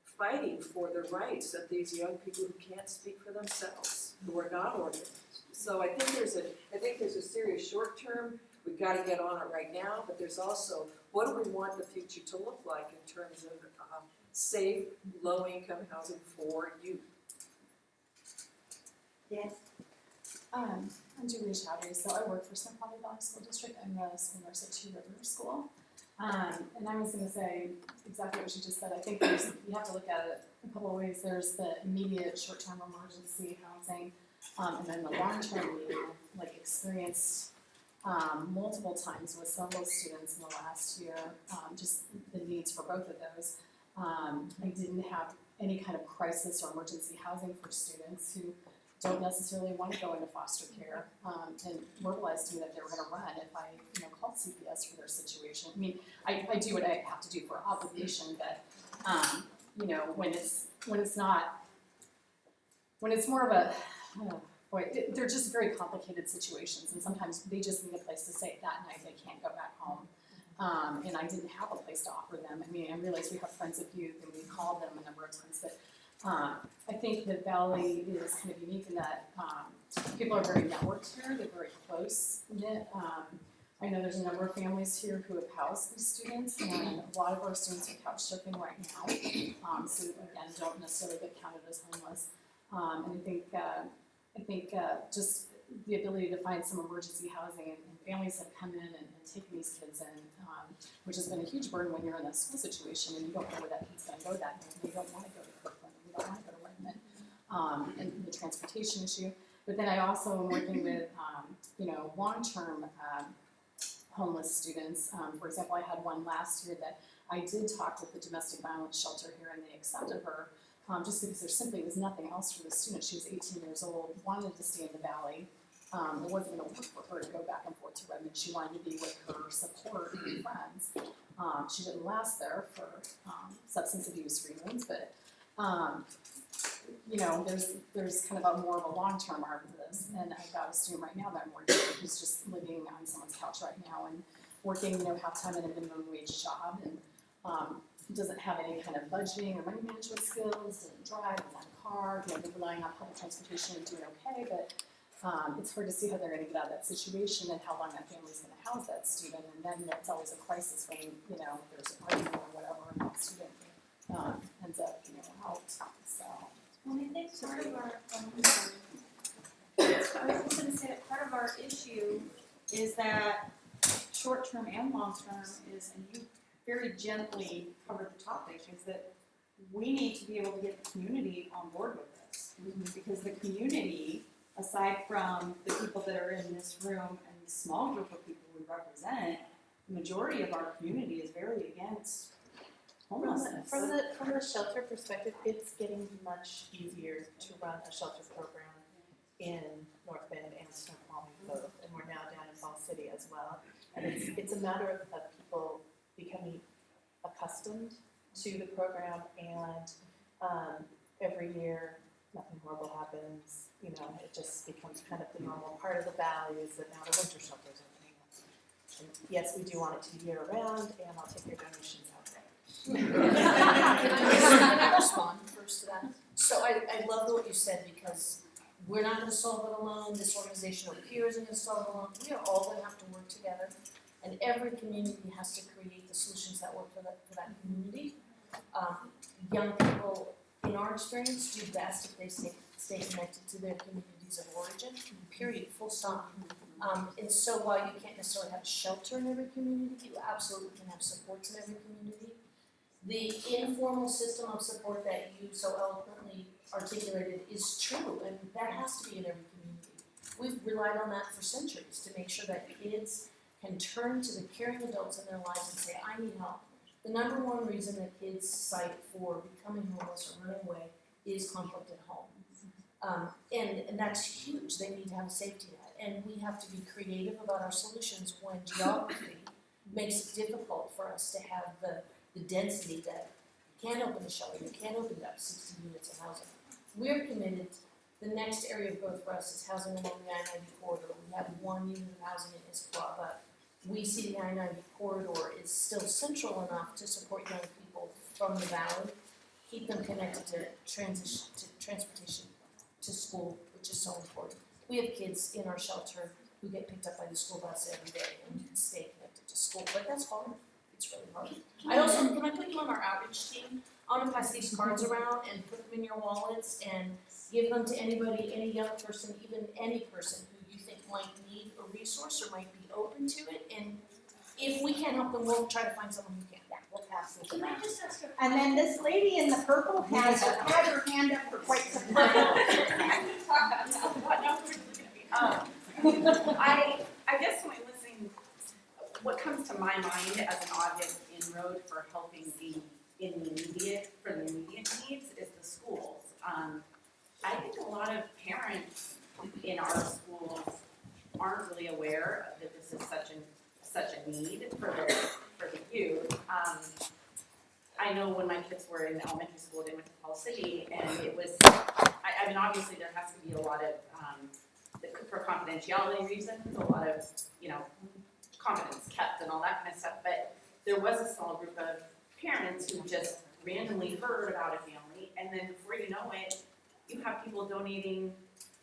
fighting for the rights of these young people who can't speak for themselves, who are not organized. So I think there's a serious short term, we've got to get on it right now, but there's also, what do we want the future to look like in terms of safe, low-income housing for youth? Yes. I'm Julie Chowdhury, so I work for Snoqualmie Valley School District. I'm the school nurse at Two Rivers School. And I was going to say exactly what she just said. I think you have to look at it a couple of ways. There's the immediate short-term emergency housing, and then the long-term need, like experienced multiple times with several students in the last year, just the needs for both of those. I didn't have any kind of crisis or emergency housing for students who don't necessarily want to go into foster care, and verbalized to me that they were going to run if I, called CPS for their situation. I mean, I do what I have to do for obligation, but when it's more of a, they're just very complicated situations, and sometimes they just need a place to stay that night. They can't go back home. And I didn't have a place to offer them. I mean, I realized we have Friends of Youth, and we called them a number of times, but I think the Valley is kind of unique in that people are very networked here. They're very close-knit. I know there's a number of families here who have housed these students, and a lot of our students are couch surfing right now. So again, don't necessarily get counted as homeless. And I think just the ability to find some emergency housing, and families have come in and taken these kids in, which has been a huge burden when you're in a school situation and you don't know where that kid's going to go that night. You don't want to go to Kirkland, you don't want to go to Redmond, and the transportation issue. But then I also am working with, long-term homeless students. For example, I had one last year that I did talk with the domestic violence shelter here, and they accepted her just because there simply was nothing else for the student. She was 18 years old, wanted to stay in the Valley. It wasn't going to work for her to go back and forth to Redmond. She wanted to be with her support and friends. She didn't last there for substance abuse reasons, but there's kind of more of a long-term arc to this. And I've got a student right now that I'm working with who's just living on someone's couch right now and working, half-time in a minimum wage job, and doesn't have any kind of budgeting or money management skills, doesn't drive, doesn't have a car, they're relying on public transportation and doing okay, but it's hard to see how they're going to get out of that situation and how long that family's going to house that student, and then it's always a crisis when there's an argument or whatever, and that student ends up out. So. And I think part of our, I was going to say that part of our issue is that short-term and long-term is, and you very gently covered the topic, is that we need to be able to get the community on board with this. Because the community, aside from the people that are in this room and the small group of people we represent, the majority of our community is very against homelessness. From the shelter perspective, it's getting much easier to run a shelter program in North Bend and Snoqualmie both, and we're now down in Fall City as well. And it's a matter of people becoming accustomed to the program, and every year nothing horrible happens. You know, it just becomes kind of the normal part of the valley is that now the winter shelter's opening up. And yes, we do want it to be year round, and I'll take your donations out there. Can I respond first to that? So I love what you said, because we're not gonna solve it alone, this organization or peers isn't gonna solve it alone, we are all gonna have to work together. And every community has to create the solutions that work for that community. Young people, in our experience, do best if they stay connected to their communities of origin, period, full stop. And so while you can't necessarily have a shelter in every community, you absolutely can have supports in every community. The informal system of support that you so eloquently articulated is true, and that has to be in every community. We've relied on that for centuries to make sure that kids can turn to the caring adults in their lives and say, I need help. The number one reason that kids cite for becoming homeless or running away is conflict at home. And that's huge. They need to have a safety net. And we have to be creative about our solutions when geography makes it difficult for us to have the density that you can't open a shelter, you can't open up 60 units of housing. We're committed. The next area of growth for us is housing along the I-90 corridor. We have 1 unit of housing in Issaquah, but we see the I-90 corridor is still central enough to support young people from the valley, keep them connected to transportation to school, which is so important. We have kids in our shelter who get picked up by the school bus every day and stay connected to school, but that's hard. It's really hard. I also, can I put you on our outreach team? I want to pass these cards around and put them in your wallets and give them to anybody, any young person, even any person who you think might need a resource or might be open to it. And if we can't help them, we'll try to find someone who can. Yeah, we'll pass it Can I around. just ask a And then this lady in the purple has had her hand up for quite some time. What numbers are gonna be? I guess when listening, what comes to my mind as an obvious inroad for helping the immediate needs is the schools. I think a lot of parents in our schools aren't really aware that this is such a need for the youth. I know when my kids were in elementary school, they went to Fall City, and it was, I mean, obviously there has to be a lot of, for confidentiality reasons, a lot of, confidence kept and all that kind of stuff, but there was a small group of parents who just randomly heard about a family, and then before you know it, you have people donating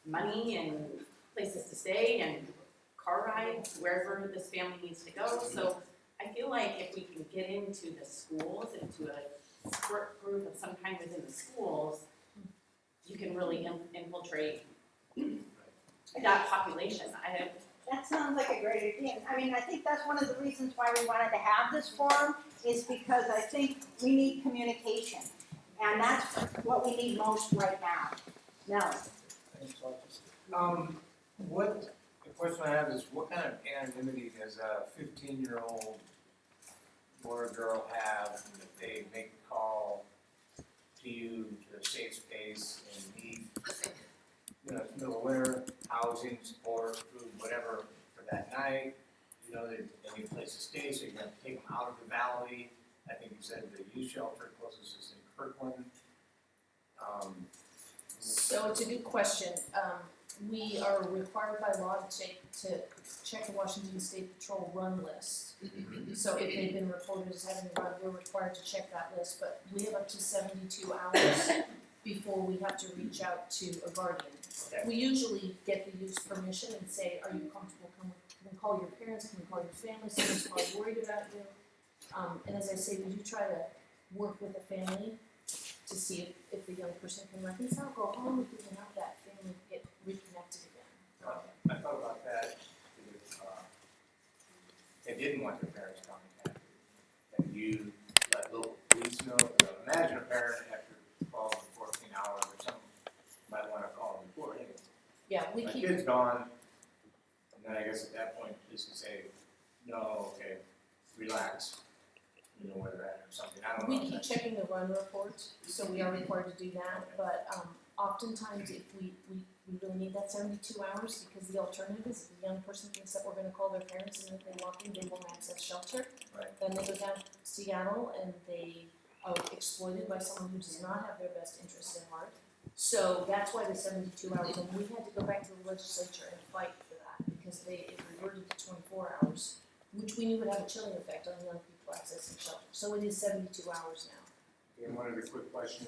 money and places to stay and car rides wherever this family needs to go. So I feel like if we can get into the schools, into a support group of some kind within the schools, you can really infiltrate that population. That sounds like a great idea. I mean, I think that's one of the reasons why we wanted to have this forum, is because I think we need communication. And that's what we need most right now. Nellie? What, the question I have is, what kind of anonymity does a 15-year-old boy or girl have if they make a call to you to a safe space and need, it's middle of winter, housing, support, food, whatever for that night? They need a place to stay, so you're gonna take them out of the valley. I think you said the youth shelter closest is in Kirkland. So it's a good question. We are required by law to check the Washington State Patrol run list. So if they've been reported as having a run, we're required to check that list, but we have up to 72 hours before we have to reach out to a guardian. Okay. We usually get the youth's permission and say, are you comfortable, can we call your parents, can we call your family, someone's probably worried about you. And as I say, we do try to work with the family to see if the young person can reconcile, go home, if we can help that family get reconnected again. I thought about that with they didn't want their parents contacted, that you let local police know. Imagine a parent after 12 or 14 hours or something, might wanna call and report, hey, Yeah, we my keep, kid's gone. And then I guess at that point, just to say, no, okay, relax, you know where they're at or something, I don't know. we keep checking the run report, so we are required to do that, but, oftentimes if we really need that 72 hours, because the alternative is the young person thinks that we're gonna call their parents, and if they walk in, they won't access shelter. Right. Then they go down to Seattle, and they are exploited by someone who does not have their best interest in heart. So that's why the 72 hours, and we had to go back to the legislature and fight for that, because it reverted to 24 hours, which we knew would have a chilling effect on young people accessing shelter. So it is 72 hours now. And one other quick question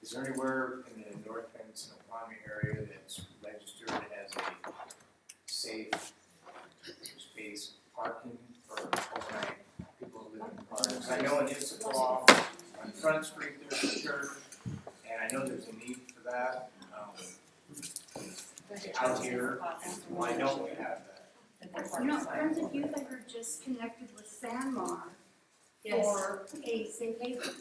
is there anywhere in the North Bend, Snoqualmie area that's registered as a safe space parking for overnight people who live in cars? I know in Issaquah, on Front Street, there's a church, and I know there's a need for that. Out here, why don't we have that? You know, Friends of Youth, I heard, just connected with Sanmar Yes. for a safe haven.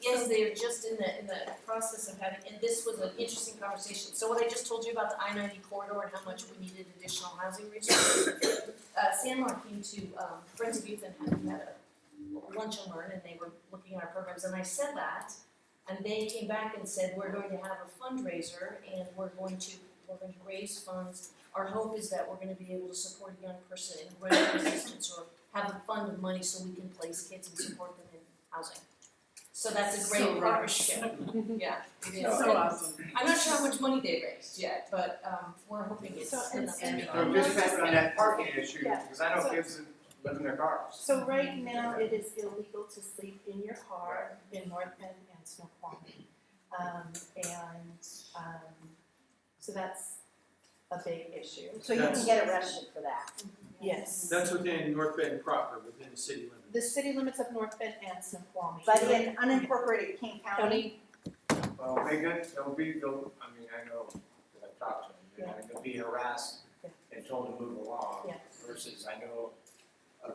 Yes, they're just in the process of having, and this was an interesting conversation. So what I just told you about the I-90 corridor and how much we needed additional housing resources, Sanmar came to Friends of Youth and had a lunch and learn, and they were looking at our programs, and I said that, and they came back and said, we're going to have a fundraiser, and we're going to raise funds. Our hope is that we're gonna be able to support a young person in rental assistance or have a fund of money so we can place kids and support them in housing. So that's a great partnership. Yeah, it is. So awesome. I'm not sure how much money they raised yet, but we're hoping it's enough. So just back on that parking issue, because I know kids that live in their cars. So right now, it is illegal to sleep in your car in North Bend and Snoqualmie. So that's a big issue. So you can get arrested for that. Yes. That's within North Bend proper, within the city limits. The city limits of North Bend and Snoqualmie. But in unincorporated King County, Well, they'll I mean, I know, because I've talked to them, they'll be harassed and told to move along. Yeah. Versus, I know,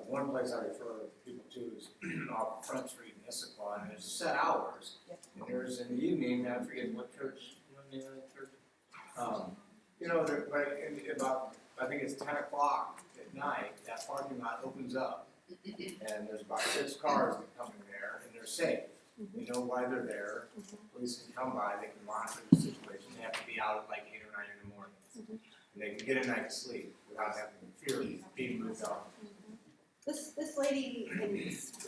one place I refer people to is off Front Street in Issaquah, and there's set hours. And there's in the evening, I forget what church, you know, the church. You know, about, I think it's 10 o'clock at night, that parking lot opens up. And there's about 6 cars that come in there, and they're safe. They know why they're there. Police can come by, they can monitor the situation. They have to be out at like 8 or 9 in the morning. And they can get a night's sleep without having fear of being moved on. this lady in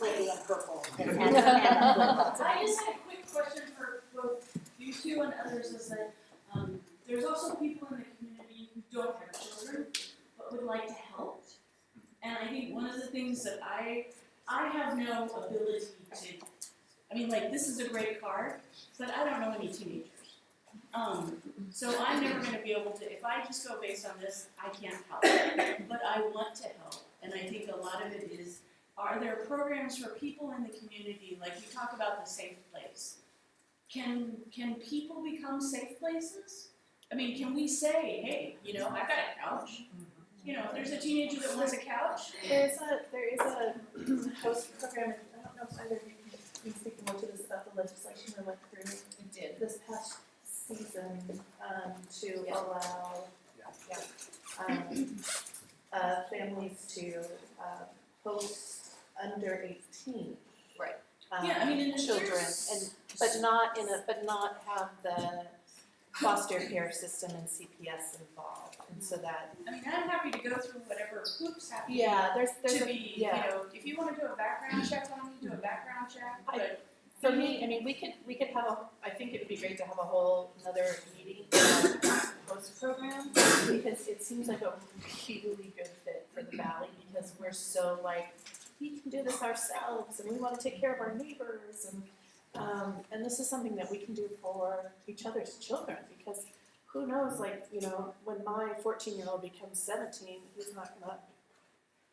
lady in purple and I just had a quick question for both you two and others, is that there's also people in the community who don't have children but would like to help. And I think one of the things that I have no ability to, I mean, like, this is a great card, but I don't know any teenagers. So I'm never gonna be able to, if I just go based on this, I can't help. But I want to help, and I think a lot of it is, are there programs for people in the community, like you talk about the safe place? Can people become safe places? I mean, can we say, hey, you know, I've got a couch. You know, if there's a teenager that wants a couch. There is a host program, and I don't know if either of you can speak more to this about the legislation that went through. We did. This past season, to allow, families to, host under 18. Right. Yeah, I mean, and children, there's- but not have the foster care system and CPS involved, and so that. I mean, I'm happy to go through whatever hoops have to Yeah, there's to a, be, yeah. you know, if you wanna do a background check on me, do a background check, but. For me, I mean, we could have I think it would be great to have a whole another meeting on host program, because it seems like a really good fit for the valley, because we're so like, we can do this ourselves, and we wanna take care of our neighbors, and this is something that we can do for each other's children, because who knows, like, you know, when my 14-year-old becomes 17, he's not gonna,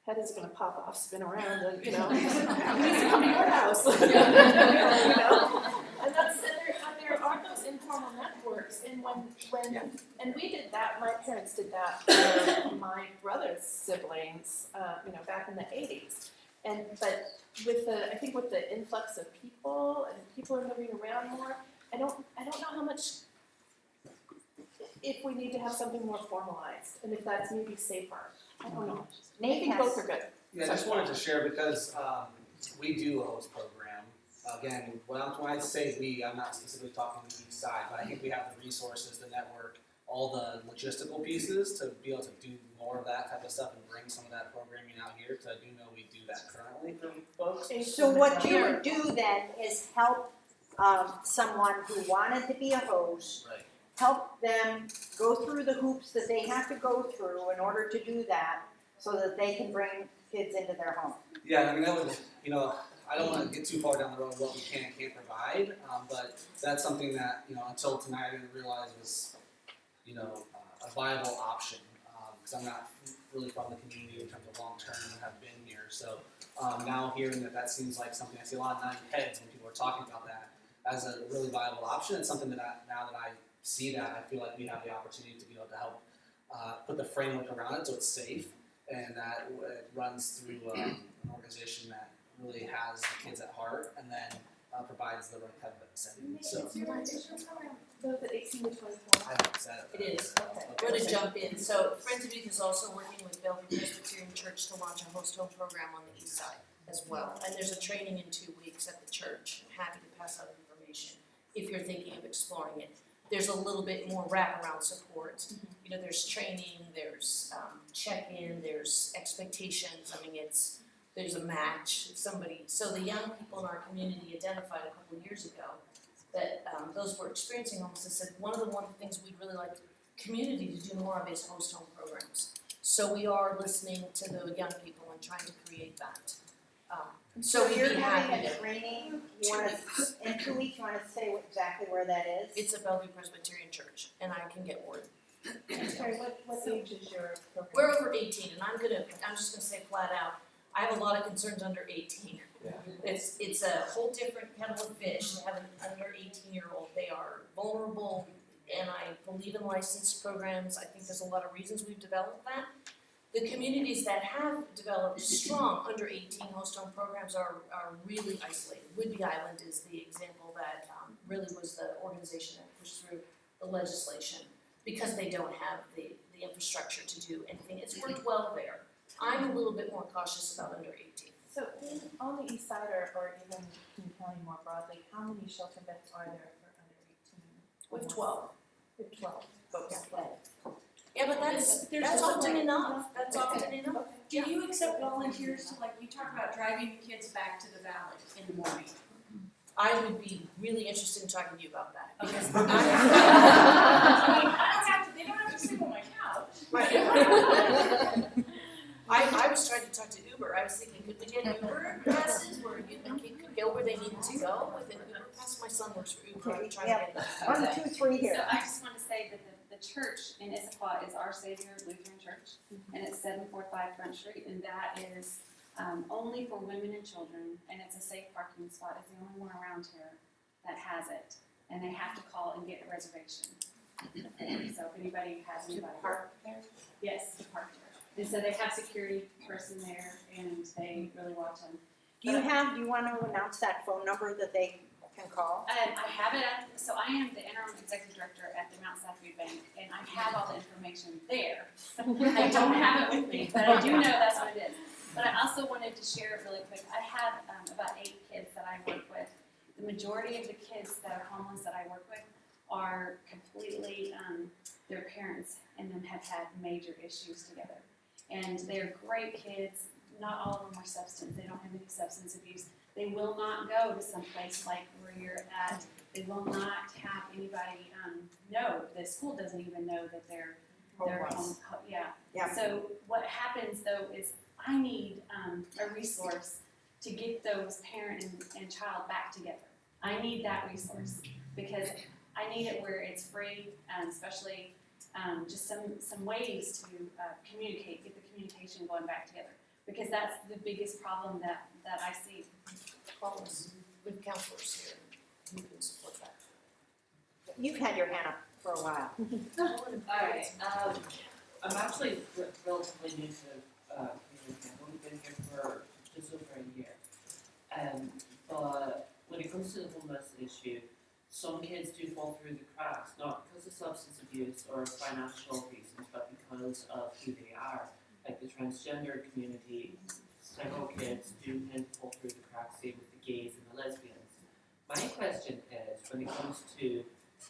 head is gonna pop off, spin around, and, you know, he needs to come to your house. You know? And there are those informal networks, and and we did that, my parents did that for my brother's siblings, back in the 80s. But I think with the influx of people and people are moving around more, I don't know how much, if we need to have something more formalized, and if that's maybe safer, I don't know. I Nate think has- both are good. Yeah, I just wanted to share because we do a host program. Again, when I say we, I'm not specifically talking the east side, but I think we have the resources, the network, all the logistical pieces to be able to do more of that type of stuff and bring some of that programming out here. Because I do know we do that currently for folks. So what you would do then is help someone who wanted to be a host, Right. help them go through the hoops that they have to go through in order to do that, so that they can bring kids into their home. Yeah, I mean, that would, I don't want to get too far down the road of what we can and can't provide, but that's something that, until tonight I didn't realize was, a viable option, because I'm not really from the community in terms of long-term and have been here. So now hearing that seems like something, I see a lot of nodding heads when people are talking about that as a really viable option. It's something that now that I see that, I feel like we have the opportunity to be able to help put the framework around it so it's safe and that it runs through an organization that really has the kids at heart and then provides the right type of setting. So Is your program those at 18 to 24? I haven't said it. It is. I'm going to jump in. So Friends of Youth is also working with Bellevue Presbyterian Church to launch a host home program on the east side as well. And there's a training in 2 weeks at the church. I'm happy to pass out information if you're thinking of exploring it. There's a little bit more wraparound support. There's training, there's check-in, there's expectations. I mean, there's a match. So the young people in our community identified a couple of years ago that those who were experiencing homelessness said one of the things we'd really like the community to do more of is host home programs. So we are listening to the young people and trying to create that. So we'd you're be having happy a to. training, 2 weeks. in 2 weeks, you wanna say exactly where that is? It's a Bellevue Presbyterian Church, and I can get word. Sorry, what age is your program? We're over 18, and I'm just gonna say flat out, I have a lot of concerns under 18. Yeah. It's a whole different kettle of fish to have an under 18-year-old. They are vulnerable, and I believe in licensed programs. I think there's a lot of reasons we've developed that. The communities that have developed strong under 18 host home programs are really isolated. Whidbey Island is the example that really was the organization that pushed through the legislation because they don't have the infrastructure to do anything. It's worked well there. I'm a little bit more cautious about under 18. So on the east side or even King County more broadly, how many shelter beds are there for under 18? We have 12. We have 12 folks. Yeah, but that's often enough. That's often enough. Do you accept volunteers to, you talk about driving the kids back to the valley in the morning? I would be really interested in talking to you about that. Because they don't have to sleep on my couch. I was trying to talk to Uber. I was thinking, could we get Uber passes where you could go where they needed to go with an Uber pass? My son works for Uber. I'm trying to get that. 1, 2, 3 here. So I just want to say that the church in Issaquah is Our Savior Lutheran Church, and it's 745 Front Street, and that is only for women and children, and it's a safe parking spot. It's the only one around here that has it, and they have to call and get a reservation. So if anybody has anybody. To park there? Yes, to park there. And so they have security person there, and they really watch them. Do you want to announce that phone number that they can call? I have it so I am the interim executive director at the Mount South Food Bank, and I have all the information there. I don't have it with me, but I do know that's what it is. But I also wanted to share it really quick. I have about 8 kids that I work with. The majority of the kids that are homeless that I work with are completely, their parents and them have had major issues together. And they're great kids. Not all of them are substance. They don't have any substance abuse. They will not go to some place like where you're at. They will not have anybody know. The school doesn't even know that they're home. Yeah. So what happens though is I need a resource to get those parent and child back together. I need that resource because I need it where it's free, especially just some ways to communicate, get the communication going back together. Because that's the biggest problem that I see. Problems with counselors here. You can support that. You've had your hand up for a while. Alright, I'm actually relatively new to, community, I've only been here for just over a year. But when it comes to the homeless issue, some kids do fall through the cracks, not because of substance abuse or financial reasons, but because of who they are. Like the transgender community, several kids do tend to fall through the cracks, say with the gays and the lesbians. My question is, when it comes to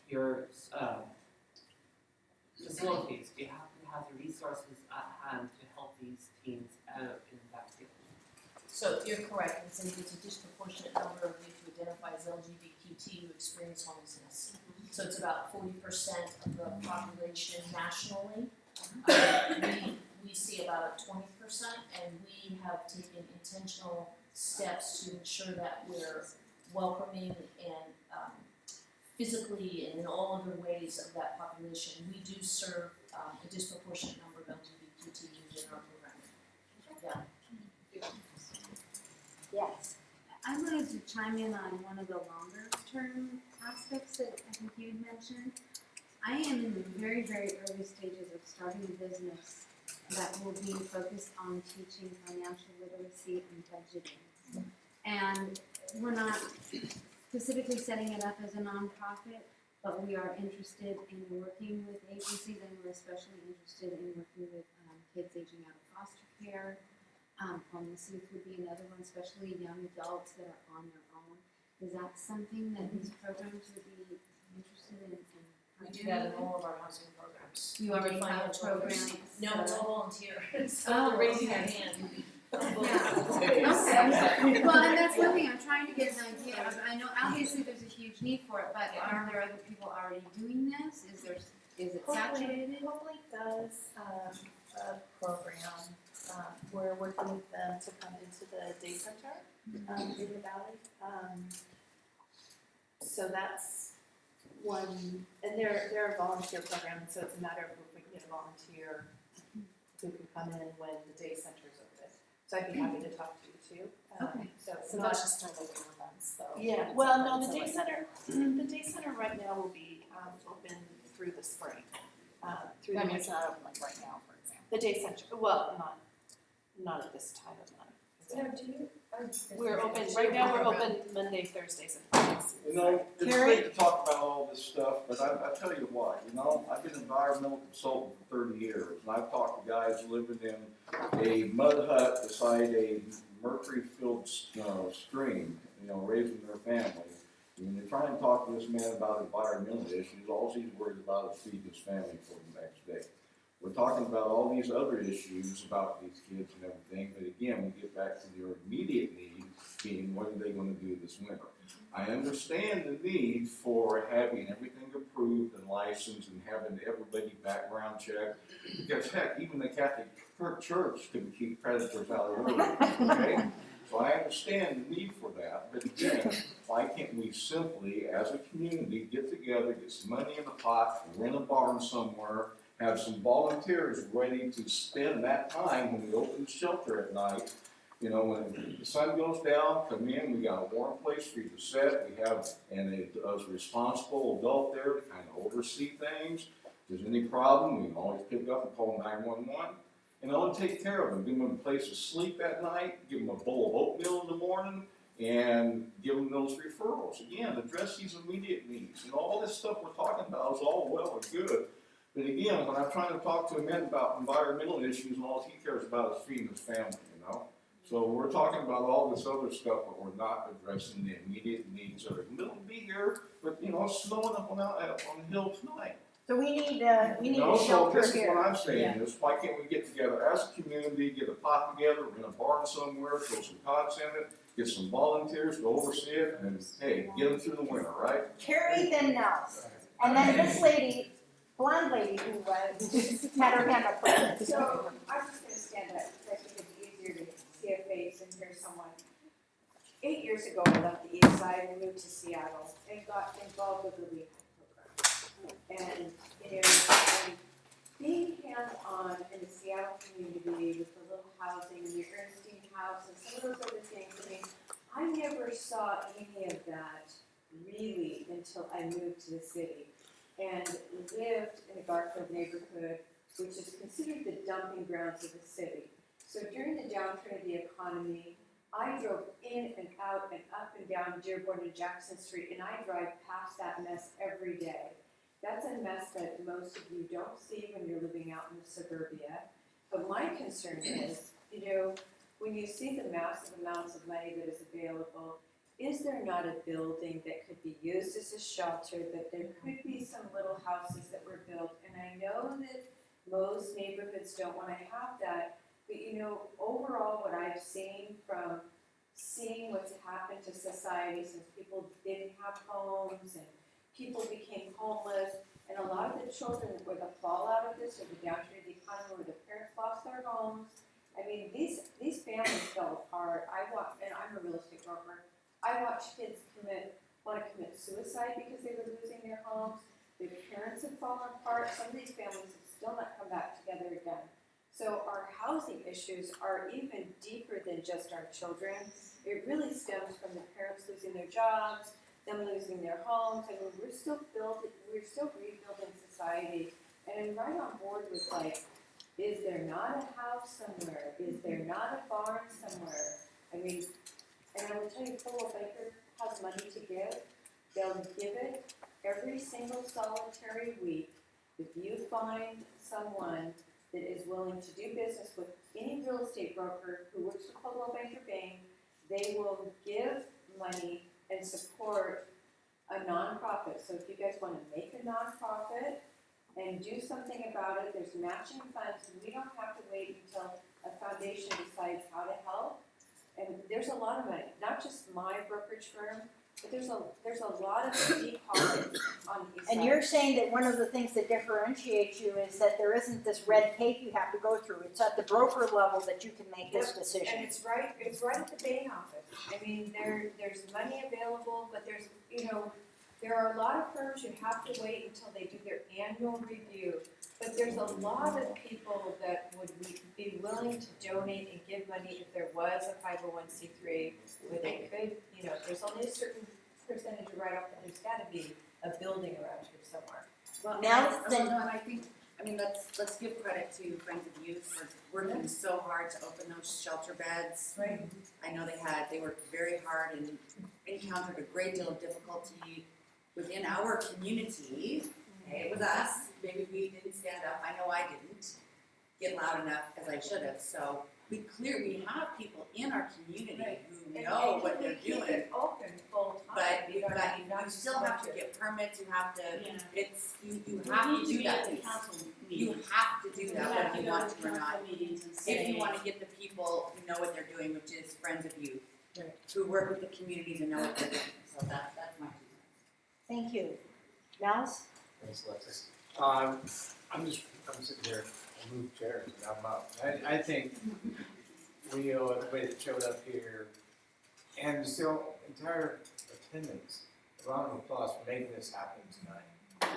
your facilities, do you happen to have the resources at hand to help these teens out in that field? So you're correct, it's a disproportionate number of youth who identify as LGBTQ who experience homelessness. So it's about 40% of the population nationally. We see about 20%, and we have taken intentional steps to ensure that we're welcoming and physically and in all other ways of that population. We do serve a disproportionate number of LGBTQ youth in our program. Yeah. Yes. I wanted to chime in on one of the longer term aspects that I think you had mentioned. I am in the very, very early stages of starting a business that will be focused on teaching financial literacy and budgeting. And we're not specifically setting it up as a nonprofit, but we are interested in working with agencies, and we're especially interested in working with kids aging out of foster care. Homeless youth would be another one, especially young adults that are on their own. Is that something that these programs would be interested in? We do that in all of our housing programs. You already have programs? No, it's all volunteer. So Oh, they're raising their okay. hand. Okay. Well, and that's one thing I'm trying to get an idea of. I know obviously there's a huge need for it, but are there other people already doing this? Is it saturated? Holy does a program. We're working with them to come into the day center in the valley. So that's one, and they're a volunteer program, so it's a matter of if we can get a volunteer who can come in when the day center's open. So I'd be happy to talk to you too. Okay. So that's just our local events, though. yeah, It's well, open no, the to, day center right now will be open through the spring. Through I the mean, it's winter. not open like right now, for example. The day center, well, not at this time of month. So do you, We're open, right now we're open Monday, Thursdays, and Fridays. You know, it's great to talk about all this stuff, but I tell you what, you know, I've been an environmental consultant for 30 years, and I've talked to guys living in a mud hut beside a mercury-filled stream, you know, raising their family. And when you try and talk to this man about environmental issues, all he's worried about is feeding his family for the next day. We're talking about all these other issues about these kids and everything, but again, we get back to their immediate need being what are they going to do this winter. I understand the need for having everything approved and licensed and having everybody background checked, because heck, even the Catholic Church couldn't keep predators out of the way, okay? So I understand the need for that, but again, why can't we simply, as a community, get together, get some money in the pot, rent a barn somewhere, have some volunteers ready to spend that time when we open the shelter at night. You know, when the sun goes down, come in, we got a warm place for you to sit, we have a responsible adult there to kind of oversee things. If there's any problem, we can always pick up and call 911. And I'll take care of them, give them a place to sleep at night, give them a bowl of oatmeal in the morning, and give them those referrals. Again, address these immediate needs. And all this stuff we're talking about is all well and good. But again, when I'm trying to talk to a man about environmental issues, and all he cares about is feeding his family, you know? So we're talking about all this other stuff, but we're not addressing the immediate needs that are going to be here, but you know, it's snowing up on the hill tonight. So we need You know, a so shelter this is here. what I'm saying, is why can't we get together as a community, get a pot together, rent a barn somewhere, throw some pots in it, get some volunteers to oversee it, and hey, get them through the winter, right? Carrie then Nels. And then this lady, blonde lady who had her hand up first. So I'm just gonna stand up, I think it's easier to see a face and hear someone. 8 years ago, I left the east side and moved to Seattle and got involved with the LEAP program. And, you know, and being hands-on in the Seattle community with the little housing and the Ernstine House and some of those other things, I mean, I never saw any of that really until I moved to the city. and lived in the Garfield neighborhood, which is considered the dumping grounds of the city. So during the downturn of the economy, I drove in and out and up and down Dearborn and Jackson Street, and I drive past that mess every day. That's a mess that most of you don't see when you're living out in the suburbia. But my concern is, when you see the massive amounts of money that is available, is there not a building that could be used as a shelter, that there could be some little houses that were built? And I know that most neighborhoods don't want to have that, but overall what I've seen from seeing what's happened to society since people didn't have homes and people became homeless, and a lot of the children were the fallout of this, or the downturn of the economy, where the parents lost their homes. I mean, these families fell apart. And I'm a real estate broker. I watched kids want to commit suicide because they were losing their homes. Their parents have fallen apart. Some of these families have still not come back together again. So our housing issues are even deeper than just our children. It really stems from the parents losing their jobs, them losing their homes. I mean, we're still rebuilding society. And I'm right on board with is there not a house somewhere? Is there not a barn somewhere? I mean, and I will tell you, Coldwell Banker has money to give. They'll give it every single solitary week. If you find someone that is willing to do business with any real estate broker who works for Coldwell Banker Bank, they will give money and support a nonprofit. So if you guys want to make a nonprofit and do something about it, there's matching funds. We don't have to wait until a foundation decides how to help. And there's a lot of money, not just my brokerage firm, but there's a lot of deep pockets on the east side. And you're saying that one of the things that differentiates you is that there isn't this red tape you have to go through. It's at the broker level that you can make this decision. And it's right at the Bain office. I mean, there's money available, but there are a lot of firms you have to wait until they do their annual review. But there's a lot of people that would be willing to donate and give money if there was a 501c3 where they could, there's only a certain percentage of write-off, but there's gotta be a building around here somewhere. Well, Now and I think, let's give credit to Friends of Youth for working so hard to open those shelter beds. Right. I know they worked very hard and encountered a great deal of difficulty within our community. Okay, it was us, maybe we didn't stand up, I know I didn't get loud enough as I should have, so we have people in our community who know what they're doing. Keep it open full time. But you still have to get permits, you have to, you have to do that. You have to do that whether you want to or not. If you want to get the people who know what they're doing, which is Friends of Youth, who work with the communities and know what they're doing, so that's my 2 cents. Thank you. Nels? Thanks, Alexis. I'm sitting here, I moved chairs, and I'm up. I think we owe everybody that showed up here, and still entire attendance, a round of applause for making this happen tonight.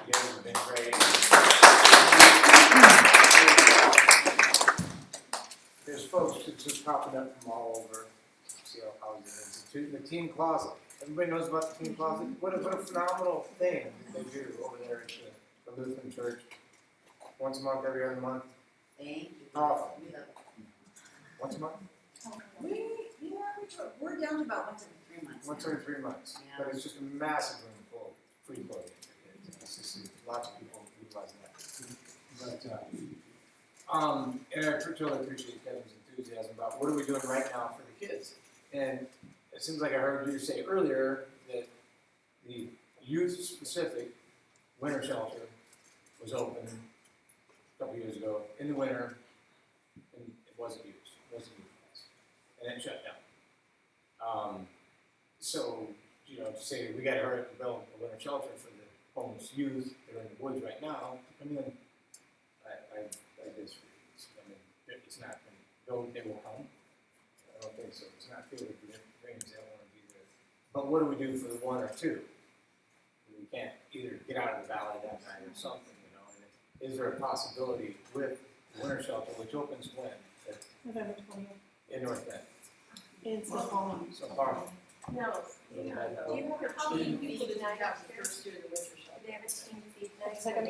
You guys have been great. There's folks that's just popping up from all over Seattle Housing Institute, and the Teen Closet. Everybody knows about the Teen Closet. What a phenomenal thing they do over there at the Lutheran Church. Once a month, every other month. Thank you. Powerful. We love it. Once a month? We're down to about once every 3 months. Once every 3 months. Yeah. But it's just a massive room full of free clothing. It's just lots of people utilizing that. But, and I totally appreciate Kevin's enthusiasm about what are we doing right now for the kids. And it seems like I heard you say earlier that the youth-specific winter shelter was open a couple years ago in the winter, and it wasn't used. And it shut down. So, to say we got to hurry up and build a winter shelter for the homeless youth that are in the woods right now, I guess it's not going to, they will come. I don't think so. It's not filled with the things they want to be there. But what do we do for the 1 or 2? We can't either get out of the valley that night or something, And is there a possibility with the winter shelter, which opens when? November 20th. In North Bend. In South Harlem. So Harlem. No. Do you have how many people did I have the first year of the winter shelter? do they have a team feedback? It's like I'm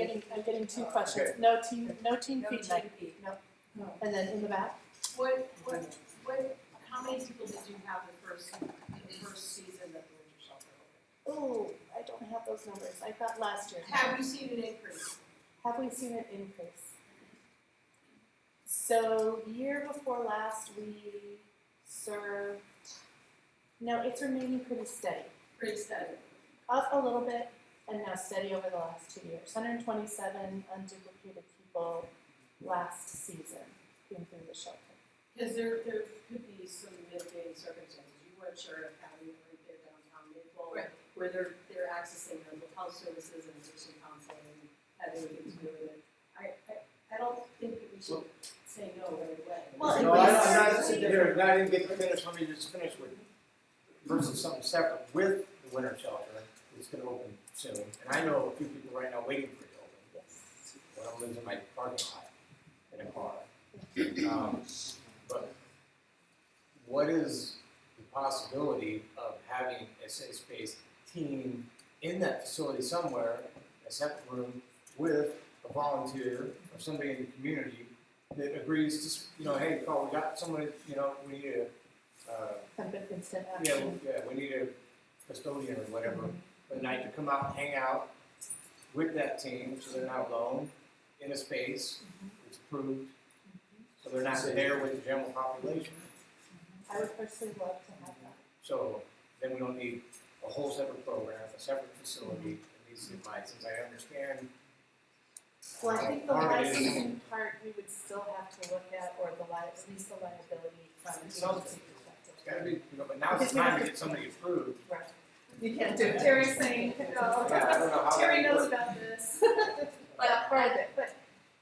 getting two questions. No team feedback. No. And then in the back? How many people did you have the first season that the winter shelter opened? Oh, I don't have those numbers. I got last year. Have you seen an increase? Have we seen an increase? So year before last, we served, no, it's remaining pretty steady. Pretty steady. Up a little bit and now steady over the last 2 years. 127 unduplicated people last season came through the shelter. Because there could be some mitigating circumstances. You weren't sure of having it right there downtown Maple, where they're accessing mental health services and addiction counseling and having anything to do with it. I don't think that we should say no right away. Well, No, I'm not sitting here, I didn't get to finish, let me just finish with, versus something separate with the winter shelter, it's gonna open soon. And I know a few people right now waiting for it to open. Yes. One of them lives in my parking lot, in a car. But what is the possibility of having a safe-based team in that facility somewhere, a separate room, with a volunteer or somebody in the community that agrees to, you know, hey, Carl, we got somebody, you know, we need a, Kind of instant yeah, action. we need a custodian or whatever, for the night to come out and hang out with that team, so they're not alone in a space, it's approved, so they're not there with the general population. I would personally love to have that. So then we don't need a whole separate program, a separate facility, that needs to be applied, since I understand. Well, I think the Part is- licensing part, we would still have to look at, or at least the liability from an agency perspective. It's gotta be, you know, but now's the time to get somebody approved. Right. You can't do it. Terry's saying, no. Yeah, I don't know how Terry that knows works. about this. That part of it, but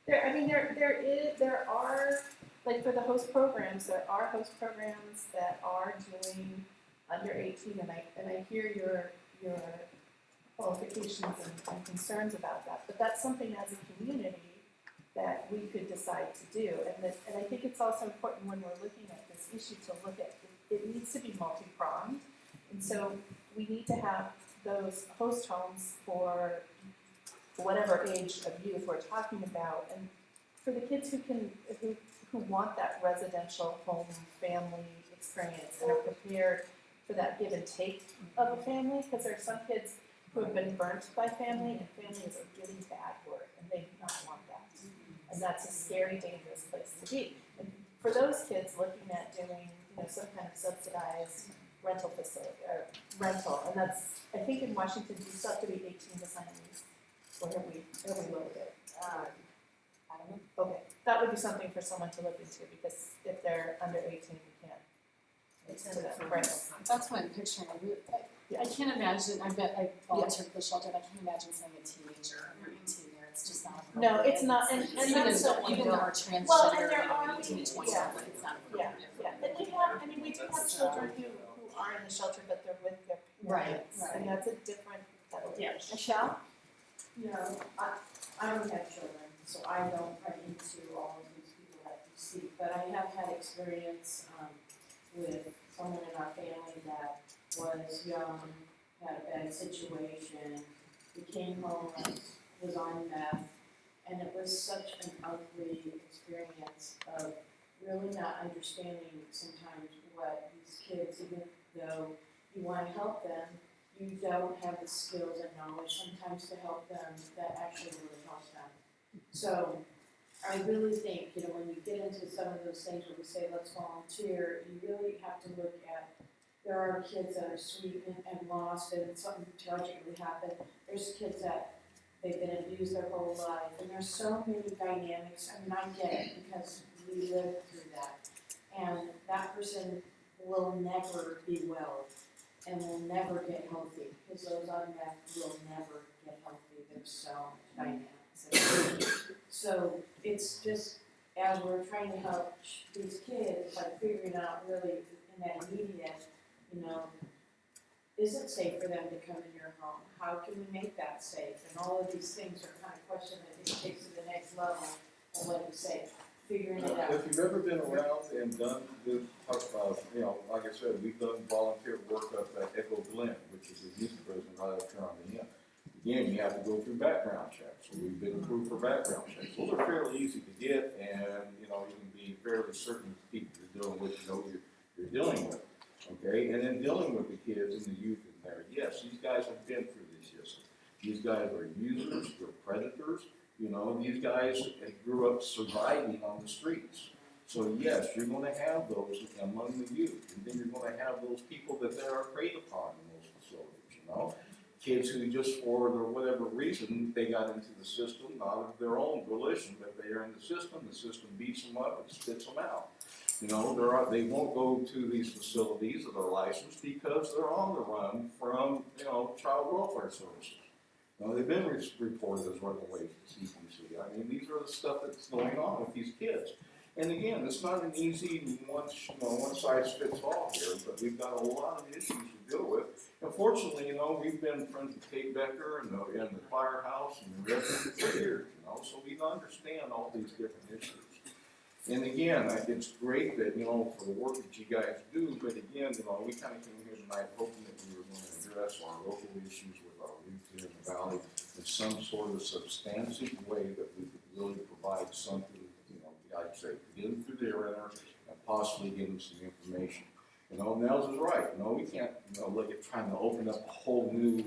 there are, like for the host programs, there are host programs that are doing under 18, and I hear your qualifications and concerns about that, but that's something as a community that we could decide to do, and I think it's also important when we're looking at this issue to look at, it needs to be multi-pronged, and so we need to have those host homes for whatever age of youth we're talking about, and for the kids who want that residential home family experience and are prepared for that give and take of a family, because there are some kids who have been burnt by family, and family is a really bad word, and they do not want that. And that's a scary, dangerous place to be. And for those kids looking at doing, some kind of subsidized rental facility, or rental, and that's, I think in Washington, you still have to be 18 to sign a lease. Or have we looked at it? I don't know. Okay, that would be something for someone to look into, because if they're under 18, you can't. It's to that, right? That's what I'm picturing. I can't imagine, I bet I volunteered at the shelter, and I can't imagine saying a teenager or 18 there, it's just not appropriate. No, it's not, and Even that's so, if someone are transgender, well, and there are, 18 to 20, yeah, it's not yeah, appropriate. yeah, and we have, we do have children who are in the shelter, but they're with their parents, Right. and that's a different kettle of fish. Michelle? I don't have children, so I don't run into all of these people that you see, but I have had experience, with someone in our family that was young, had a bad situation, became homeless, was on meth, and it was such an ugly experience of really not understanding sometimes what these kids, even though you wanna help them, you don't have the skills and knowledge sometimes to help them that actually really helps them. So I really think, when you get into some of those things where we say, let's volunteer, you really have to look at, there are kids that are sweet and lost and something tragically happened. There's kids that they've been abused their whole life, and there's so many dynamics. I get it because we lived through that. And that person will never be well and will never get healthy, because those on meth will never get healthy. There's so much dynamics. So it's just, as we're trying to help these kids by figuring out really in that immediate, is it safe for them to come in your home? How can we make that safe? And all of these things are kind of questions that I think takes to the next level of what you say, figuring it out. If you've ever been around and done the, like I said, we've done volunteer work up at Echo Glen, which is a youth prison right up here on the end. Again, you have to go through background checks, so we've been approved for background checks. Those are fairly easy to get, and, you know, you can be fairly certain the people you're dealing with, you know, you're dealing with, okay? And then dealing with the kids and the youth in there, yes, these guys have been through this, yes. These guys are users, they're predators, you know, these guys grew up surviving on the streets. So yes, you're gonna have those among the youth, and then you're gonna have those people that they are preyed upon in those facilities, you know? Kids who just for whatever reason, they got into the system, not of their own volition, but they are in the system beats them up and spits them out. You know, they won't go to these facilities that are licensed because they're on the run from, you know, child welfare services. Now, they've been reported as runaways to CPC. I mean, these are the stuff that's going on with these kids. And again, it's not an easy one size fits all here, but we've got a lot of issues to deal with. And fortunately, you know, we've been friends with Kate Becker and the firehouse and the rest for years, you know, so we understand all these different issues. And again, it's great that, you know, for the work that you guys do, but again, you know, we kind of came here tonight hoping that we were going to address our local issues with our youth here in the valley in some sort of substantive way that we could really provide something, you know, I'd say, get them through their inner and possibly give them some information. You know, Nels is right. You know, we can't, you know, look at trying to open up a whole new,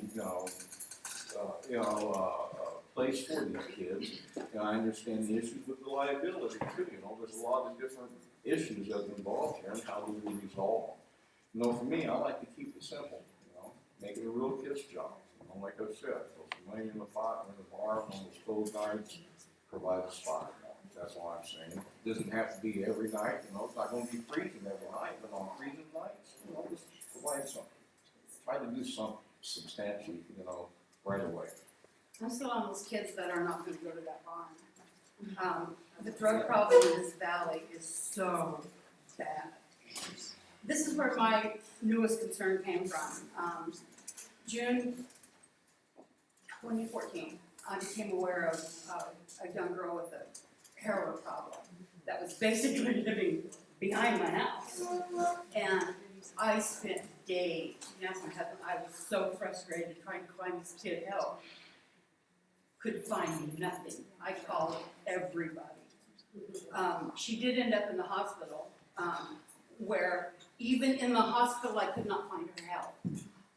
place for these kids. And I understand the issues with the liability too. You know, there's a lot of different issues that are involved here, and how do we resolve them? You know, for me, I like to keep it simple. You know, make it a real kid's job. You know, like I said, throw some money in the pot, in the bar, on those cold nights, provide a spot. That's all I'm saying. It doesn't have to be every night, you know, it's not gonna be freezing every night, but on freezing nights, you know, just provide something. Try to do something substantially, you know, right away. I'm still on those kids that are not gonna go to that barn. The drug problem in this valley is so bad. This is where my newest concern came from. June 2014, I became aware of a young girl with a heroin problem that was basically living behind my house. And I spent days, yes, my husband, I was so frustrated trying to find this kid help. Could find nothing. I called everybody. She did end up in the hospital, where even in the hospital I could not find her help.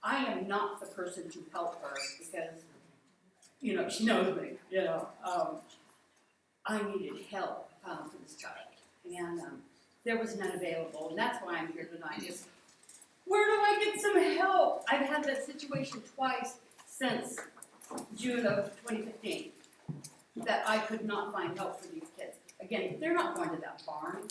I am not the person to help her because, you know, she knows me, you know. I needed help for this child, and there was none available, and that's why I'm here tonight, is where do I get some help? I've had that situation twice since June of 2015, that I could not find help for these kids. Again, they're not going to that barn,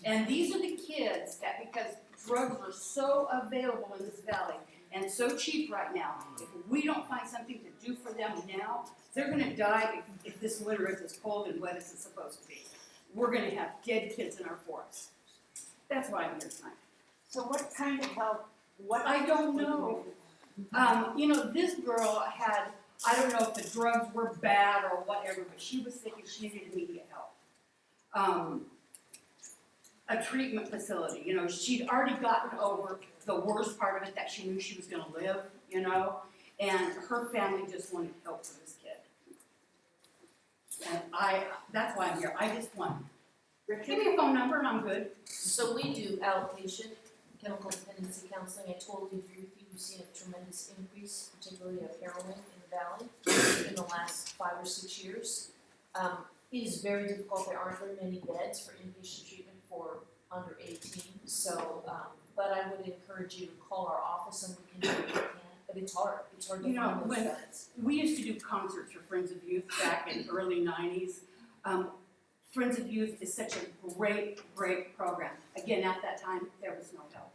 and these are the kids that, because drugs are so available in this valley, and so cheap right now, if we don't find something to do for them now, they're gonna die if this winter is as cold and wet as it's supposed to be. We're gonna have dead kids in our forests. That's why I'm here tonight. So what kind of help, I don't know. You know, this girl had, I don't know if the drugs were bad or whatever, but she was sick and she needed immediate help. A treatment facility, you know, she'd already gotten over the worst part of it, that she knew she was gonna live, you know, and her family just wanted help for this kid. And that's why I'm here, I just want, give me a phone number and I'm good. So we do outpatient chemical dependency counseling. I totally agree with you. We've seen a tremendous increase, particularly of heroin in the valley in the last 5 or 6 years. It is very difficult. There aren't very many beds for inpatient treatment for under 18. So, but I would encourage you to call our office and we can do what we can. But it's hard. It's hard to You know, find those when beds. we used to do concerts for Friends of Youth back in the early 90s. Friends of Youth is such a great, great program. Again, at that time, there was no help.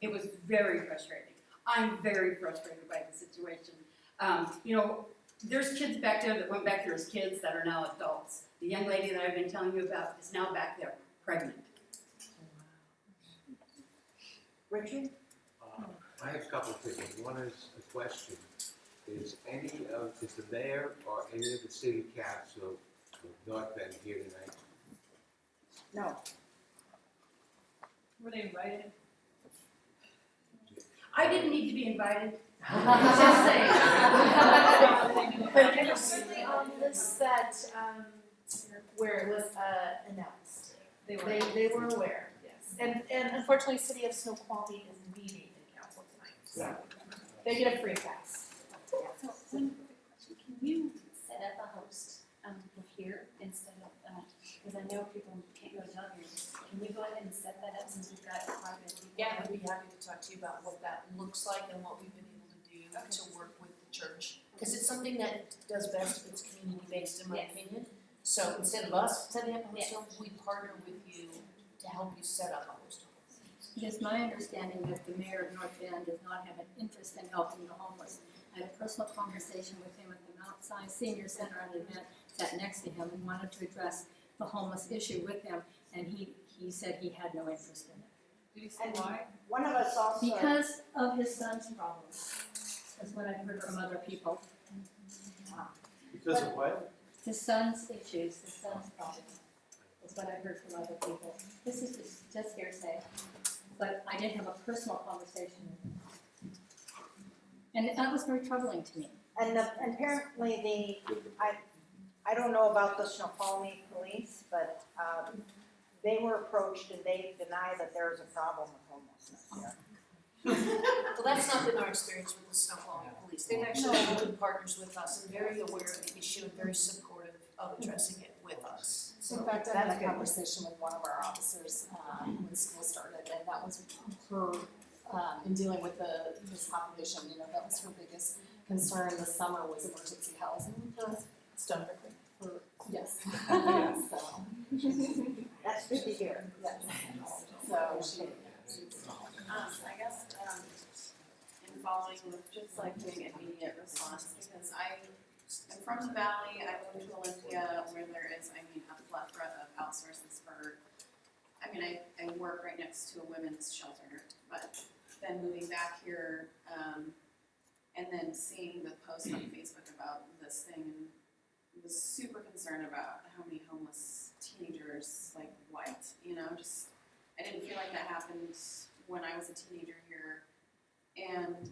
It was very frustrating. I'm very frustrated by the situation. You know, there's kids back there that went back there as kids that are now adults. The young lady that I've been telling you about is now back there, pregnant. Richard? I have a couple of things. One is a question. Is the mayor or any of the city council of North Bend here tonight? No. Were they invited? I didn't need to be invited. Just saying. But there was certainly on the list that, where it was, announced. They were aware, yes. And unfortunately, City of Snoqualmie is meeting in council tonight, so they get a free pass. So, one quick question, can you set up a host, here instead of, because I know people can't go to others, can we go ahead and set that up since we've got quite a bit of people? Yeah, I'd be happy to talk to you about what that looks like and what we've been able to do to work with the church. Cause it's something that does best if it's community-based, in my opinion. So instead of us setting up a host home, we partner with you to help you set up a host home. It is my understanding that the mayor of North Bend does not have an interest in helping the homeless. I had a personal conversation with him at the Mount Sinai Senior Center at an event, sat next to him and wanted to address the homeless issue with him, and he said he had no interest in it. Did he say why? One of us also. Because of his son's problems, is what I've heard from other people. Because of what? His son's issues, his son's problems, is what I've heard from other people. This is just hearsay, but I did have a personal conversation with him. And that was very troubling to me. And apparently I don't know about the Snoqualmie police, but they were approached and they deny that there's a problem with homelessness here. Well, that's not been our experience with the Snoqualmie Police. They've actually been good partners with us and very aware of the issue and very supportive of addressing it with us. In fact, I had a conversation with one of our officers, when school started, and that was her, in dealing with this population, you know, that was her biggest concern this summer was emergency housing. Stone Brook. Yes. So. That's good to hear. Yes. So she. I guess, in following with just like doing immediate response, because I'm from the valley, I moved to Olympia where there is, a plethora of outsources for, I work right next to a women's shelter, but then moving back here, and then seeing the post on Facebook about this thing, and was super concerned about how many homeless teenagers, like, white, just, I didn't feel like that happened when I was a teenager here. And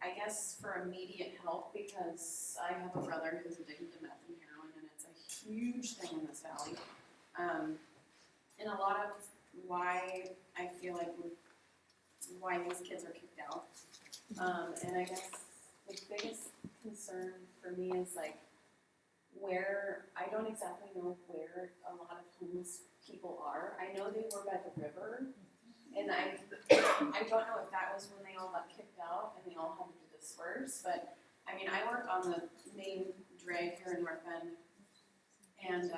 I guess for immediate help, because I have a brother who's addicted to meth and heroin, and it's a huge thing in this valley. And a lot of why I feel like why these kids are kicked out. And I guess the biggest concern for me is like where, I don't exactly know where a lot of homeless people are. I know they were by the river, and I don't know if that was when they all got kicked out and they all had to disperse, but I work on the main drag here in North Bend, and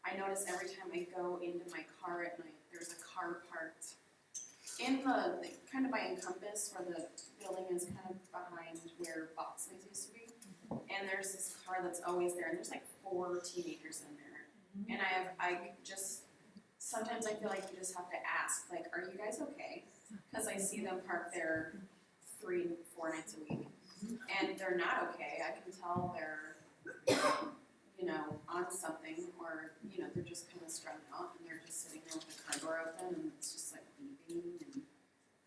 I notice every time I go into my car at night, there's a car parked in the kind of by Encompass, where the building is kind of behind where Boxley's used to be, and there's this car that's always there, and there's like 4 teenagers in there, and I just sometimes I feel like you just have to ask, like, are you guys okay? Because I see them parked there 3-4 nights a week, and they're not okay. I can tell they're, on something, or, they're just kind of strung out, and they're just sitting there with the car door open, and it's just like beeping, and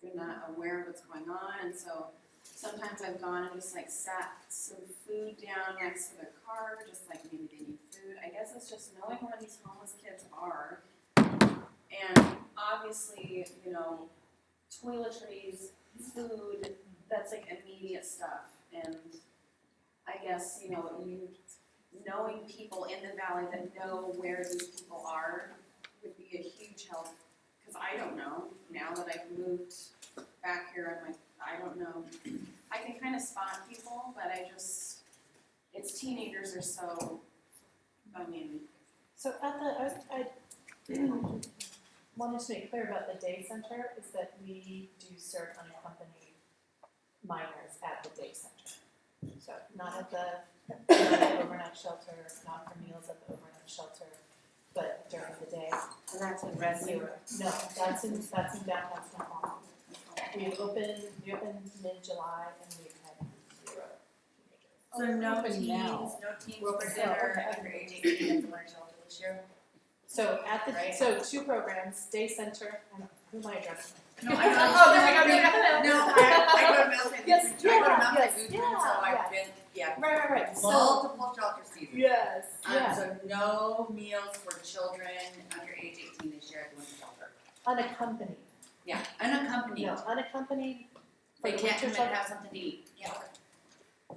they're not aware of what's going on, and so sometimes I've gone and just like sat some food down next to the car, just like maybe they need food. I guess it's just knowing where these homeless kids are. And obviously, toiletries, food, that's like immediate stuff. And I guess, knowing people in the valley that know where these people are would be a huge help. Because I don't know, now that I've moved back here, I'm like, I don't know. I can kind of spot people, but it's teenagers or so, So I wanted to make clear about the day center is that we do serve unaccompanied minors at the day center. So not at the overnight shelter, not for meals at the overnight shelter, but during the day. And that's in Redwood? No, that's in downtown Snoqualmie. We opened mid-July and we've had 0 teenagers. So no teens for dinner under age 18 at the learning shelter this year? So 2 programs, day center, and who am I addressing? No, I know. Oh, there we go. No, I go to Mount Yes, St. I go to yeah, Mount yes, St. yeah, Lutheran, so yeah. I've been, yeah. Right. So, Multiple shelter seasons. yes, yeah. So no meals for children under age 18 this year at the winter shelter. Unaccompanied. Yeah, unaccompanied. No, unaccompanied. They for the can't come winter in and shelter. have something to eat. Yeah.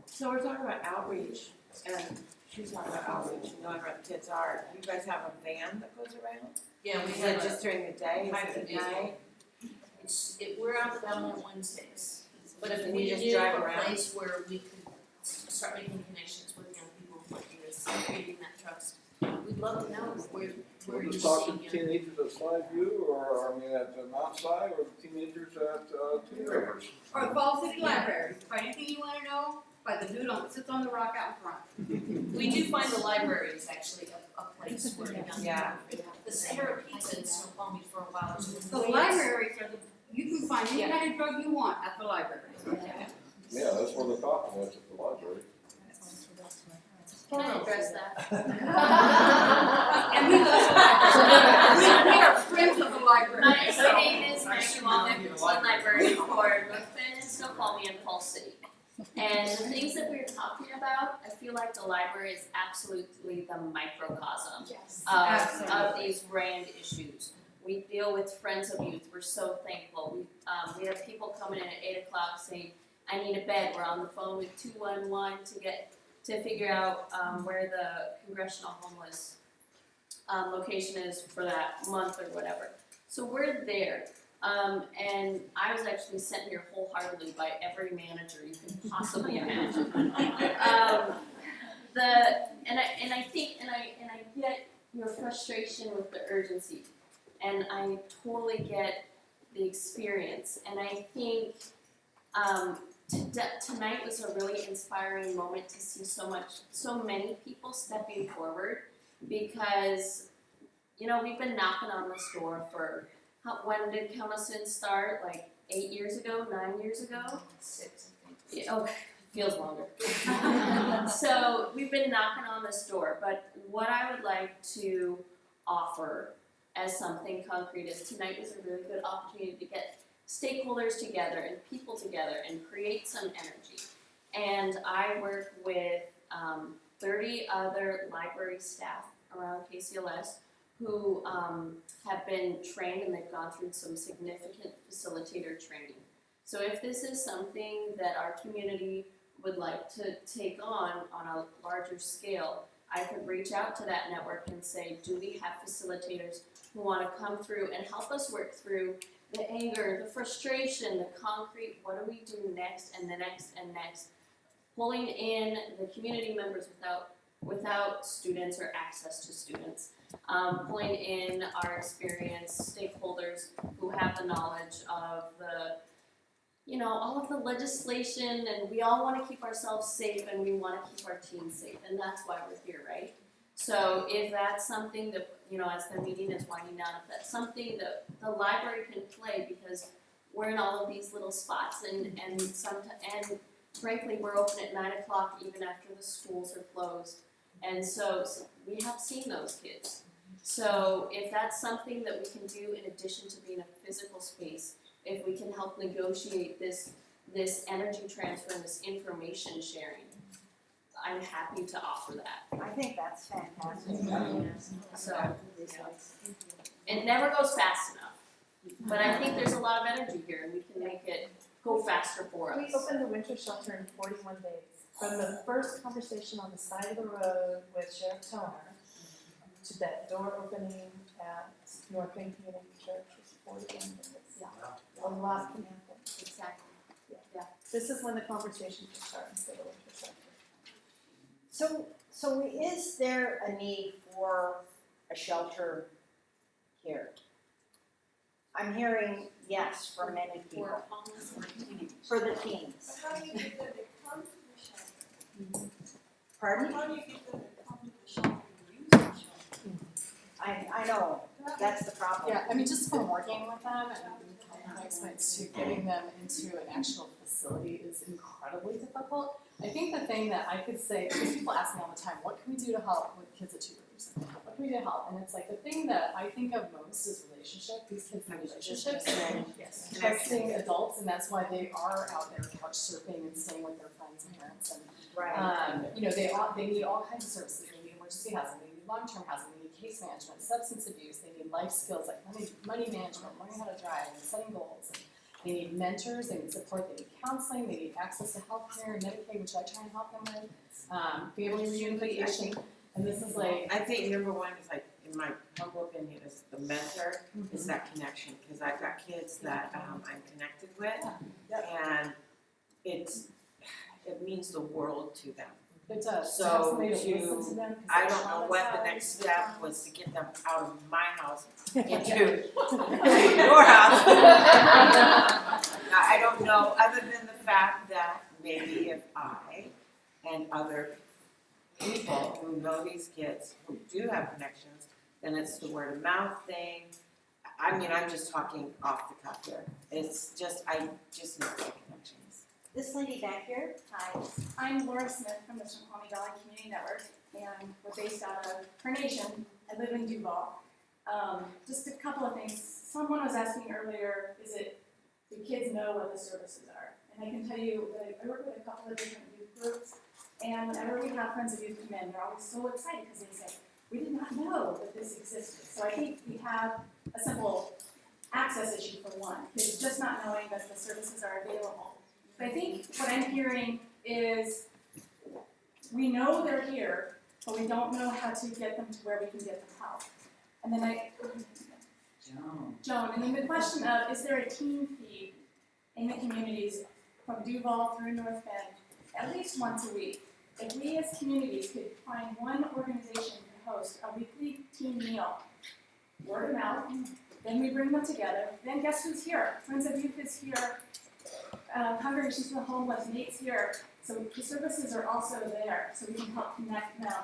So we're talking about outreach, and she's talking about outreach, and knowing where the kids are. You guys have a van that goes around? Yeah, we Is have it just during the day, Kind is of it busy. at night? We're out the Valley on Wednesdays, but if And we you just knew drive a around? place where we could start making connections with young people like this, creating that trust, we'd love to know where We'll you're just talk to seeing the young. teenagers at Slide View, or, I mean, at Mount Si, or the teenagers at, Two Rivers. Or the Fall City Library, find anything you wanna know, by the dude that sits on the rock out in front. We do find the library is actually a place where young people. Yeah. The Sahara Pizza in Snow Palm Beach for a while. The libraries are you can find any kind of drug you want at the library. Yeah, that's where the coffee was, at the library. Can I address that? And we love the library. We are friends of the library. My name is Maggie Wallner, teen librarian for North Bend and Snoqualmie and Falls City. And the things that we were talking about, I feel like the library is absolutely the microcosm of these brand issues. We deal with Friends of Youth, we're so thankful. We have people coming in at 8 o'clock saying, I need a bed. We're on the phone with 211 to figure out where the congressional homeless location is for that month or whatever. So we're there. And I was actually sent here wholeheartedly by every manager you can possibly imagine. I get your frustration with the urgency, and I totally get the experience. And I think tonight was a really inspiring moment to see so many people stepping forward, because we've been knocking on this door for. When did Count Us In start? Like 8 years ago, 9 years ago? 6, I think. Yeah, okay, feels longer. So we've been knocking on this door, but what I would like to offer as something concrete is tonight was a really good opportunity to get stakeholders together and people together and create some energy. And I work with 30 other library staff around KCLS who have been trained, and they've gone through some significant facilitator training. So if this is something that our community would like to take on a larger scale, I could reach out to that network and say, do we have facilitators who want to come through and help us work through the anger, the frustration, the concrete, what do we do next and the next and next, pulling in the community members without students or access to students. Pulling in our experienced stakeholders who have the knowledge of all of the legislation, and we all want to keep ourselves safe and we want to keep our teens safe, and that's why we're here, right? So if that's something that, as the meeting is winding down, if that's something that the library can play, because we're in all of these little spots, and frankly, we're open at 9 o'clock even after the schools are closed. And so we have seen those kids. So if that's something that we can do in addition to being a physical space, if we can help negotiate this energy transfer and this information sharing, I'm happy to offer that. I think that's fantastic. So it never goes fast enough, but I think there's a lot of energy here, and we can make it go faster for us. We opened the winter shelter in 41 days. From the first conversation on the side of the road with Sheriff Toner to that door opening at North Bend Community Church was 41 days. Yeah, a lot can happen. Exactly. Yeah. This is when the conversation should start instead of winter shelter. So is there a need for a shelter here? I'm hearing yes from many people. For homeless or teens. For the teens. How do you get them to come to the shelter? Pardon? How do you get them to come to the shelter and use the shelter? I know, that's the problem. Yeah, I mean, just from working with them and my experience to getting them into an actual facility is incredibly difficult. I think the thing that I could say, because people ask me all the time, what can we do to help with kids at Two Rivers? what can we do to help? And it's like, the thing that I think of most is relationship, these kids need relationships, and trusting adults, and that's why they are out there couch surfing and staying with their friends and parents, and you know, they need all kinds of services. They need emergency housing, they need long-term housing, they need case management, substance abuse, they need life skills like money management, learning how to drive, and setting goals. And they need mentors, they need support, they need counseling, they need access to healthcare and Medicaid, which I try and help them with. Family reunification, and this is like. I think number one is like, in my humble opinion, is the mentor, is that connection, because I've got kids that I'm connected with, and it means the world to them. It does. So to have somebody to listen to them, 'cause I they're don't know what the traumatized. next step was to get them out of my house into your house. I don't know, other than the fact that maybe if I and other people who know these kids, who do have connections, then it's the word of mouth thing. I mean, I'm just talking off the cuff here. It's just, I just need the connections. This lady back here, Hi, I'm Laura Smith from the Snoqualmie Valley Community Network, and we're based out of Carnation. I live in Duval. Just a couple of things. Someone was asking earlier, do kids know what the services are? And I can tell you that I work with a couple of different youth groups, and whenever we have Friends of Youth come in, they're always so excited because they say, we did not know that this existed. So I think we have a simple access issue for one, kids just not knowing that the services are available. But I think what I'm hearing is we know they're here, but we don't know how to get them to where we can get them help. And then Joan, and then the question of, is there a team feed in the communities from Duval through North Bend, at least once a week? If we as communities could find one organization to host a weekly team meal, word of mouth, then we bring them together, then guess who's here? Friends of Youth is here, Congregations for the Homeless, Nate's here, so the services are also there, so we can help connect them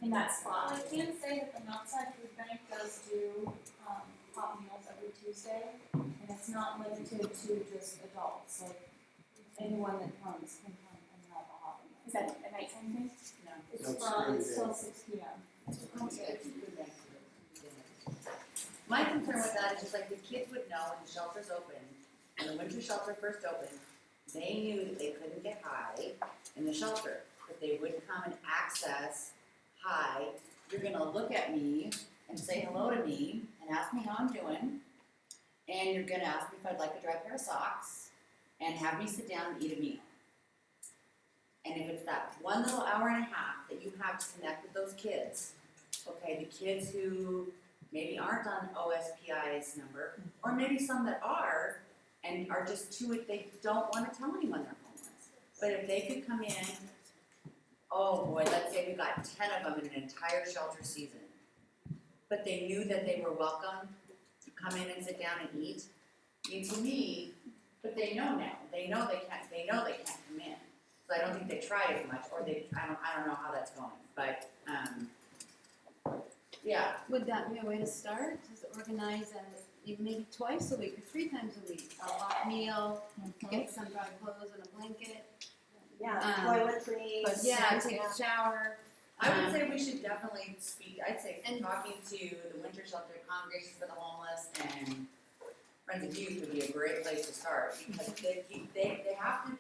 in that spot. Well, I can say that the Mountside Food Bank does do hot meals every Tuesday, and it's not limited to just adults, like anyone that comes can come and have a hot meal. Is that a nighttime thing? No. It's till 6 p.m. My concern with that is just like the kids would know when the shelter's open, when the winter shelter first opened, they knew that they couldn't get high in the shelter, but they would come and access, hi, you're gonna look at me and say hello to me and ask me how I'm doing, and you're gonna ask me if I'd like a dry pair of socks, and have me sit down and eat a meal. And if it's that one little hour and a half that you have to connect with those kids, okay, the kids who maybe aren't on OSPI's number, or maybe some that are, and are just they don't want to tell anyone they're homeless. But if they could come in, oh boy, let's say we got 10 of them in an entire shelter season, but they knew that they were welcome to come in and sit down and eat. I mean, to me, but they know now. They know they can't come in. So I don't think they try as much, or I don't know how that's going. But yeah. Would that be a way to start? Just organize maybe twice a week or 3 times a week, a hot meal, get some dry clothes and a blanket. Toiletries. Yeah, take a shower. I would say we should definitely speak, I'd say talking to the winter shelter, Congregations for the Homeless, and Friends of Youth would be a great place to start, because they have to,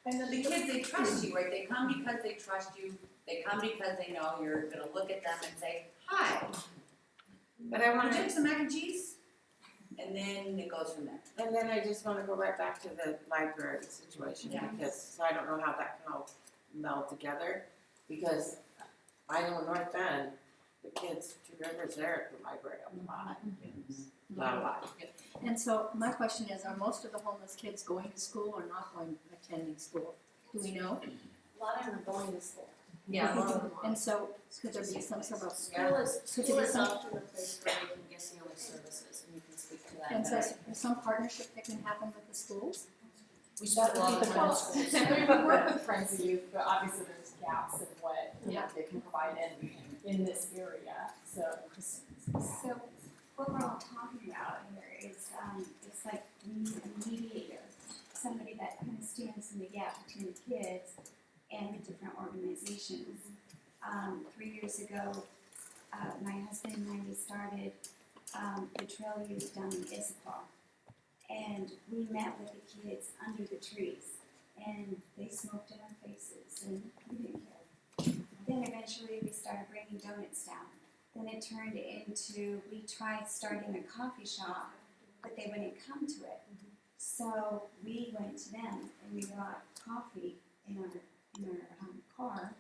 and the kids, they trust you, right? They come because they trust you, they come because they know you're gonna look at them and say, hi. But I want Would you to have some mac and cheese? And then it goes from there. And then I just want to go right back to the library situation, because, so I don't know how that can all meld together, because I know in North Bend, the kids, Two Rivers, they're at the library a lot. And so my question is, are most of the homeless kids going to school or not attending school? Do we know? A lot of them are going to school. Yeah, a lot of them are. And so could there be some sort of School is often the place where you can get the other services, and you can speak to that. And so is there some partnership that can happen with the schools? We spend a lot of time in schools. We work with Friends of Youth, but obviously there's gaps in what they can provide in this area. So what we're all talking about here is, it's like we need a mediator, somebody that kind of stands in the gap between the kids and the different organizations. 3 years ago, my husband and I, we started the trail youth down in Issaquah. And we met with the kids under the trees, and they smoked in our faces, and we didn't care. Then eventually we started bringing donuts down. Then it turned into, we tried starting a coffee shop, but they wouldn't come to it. So we went to them and we got coffee in our car,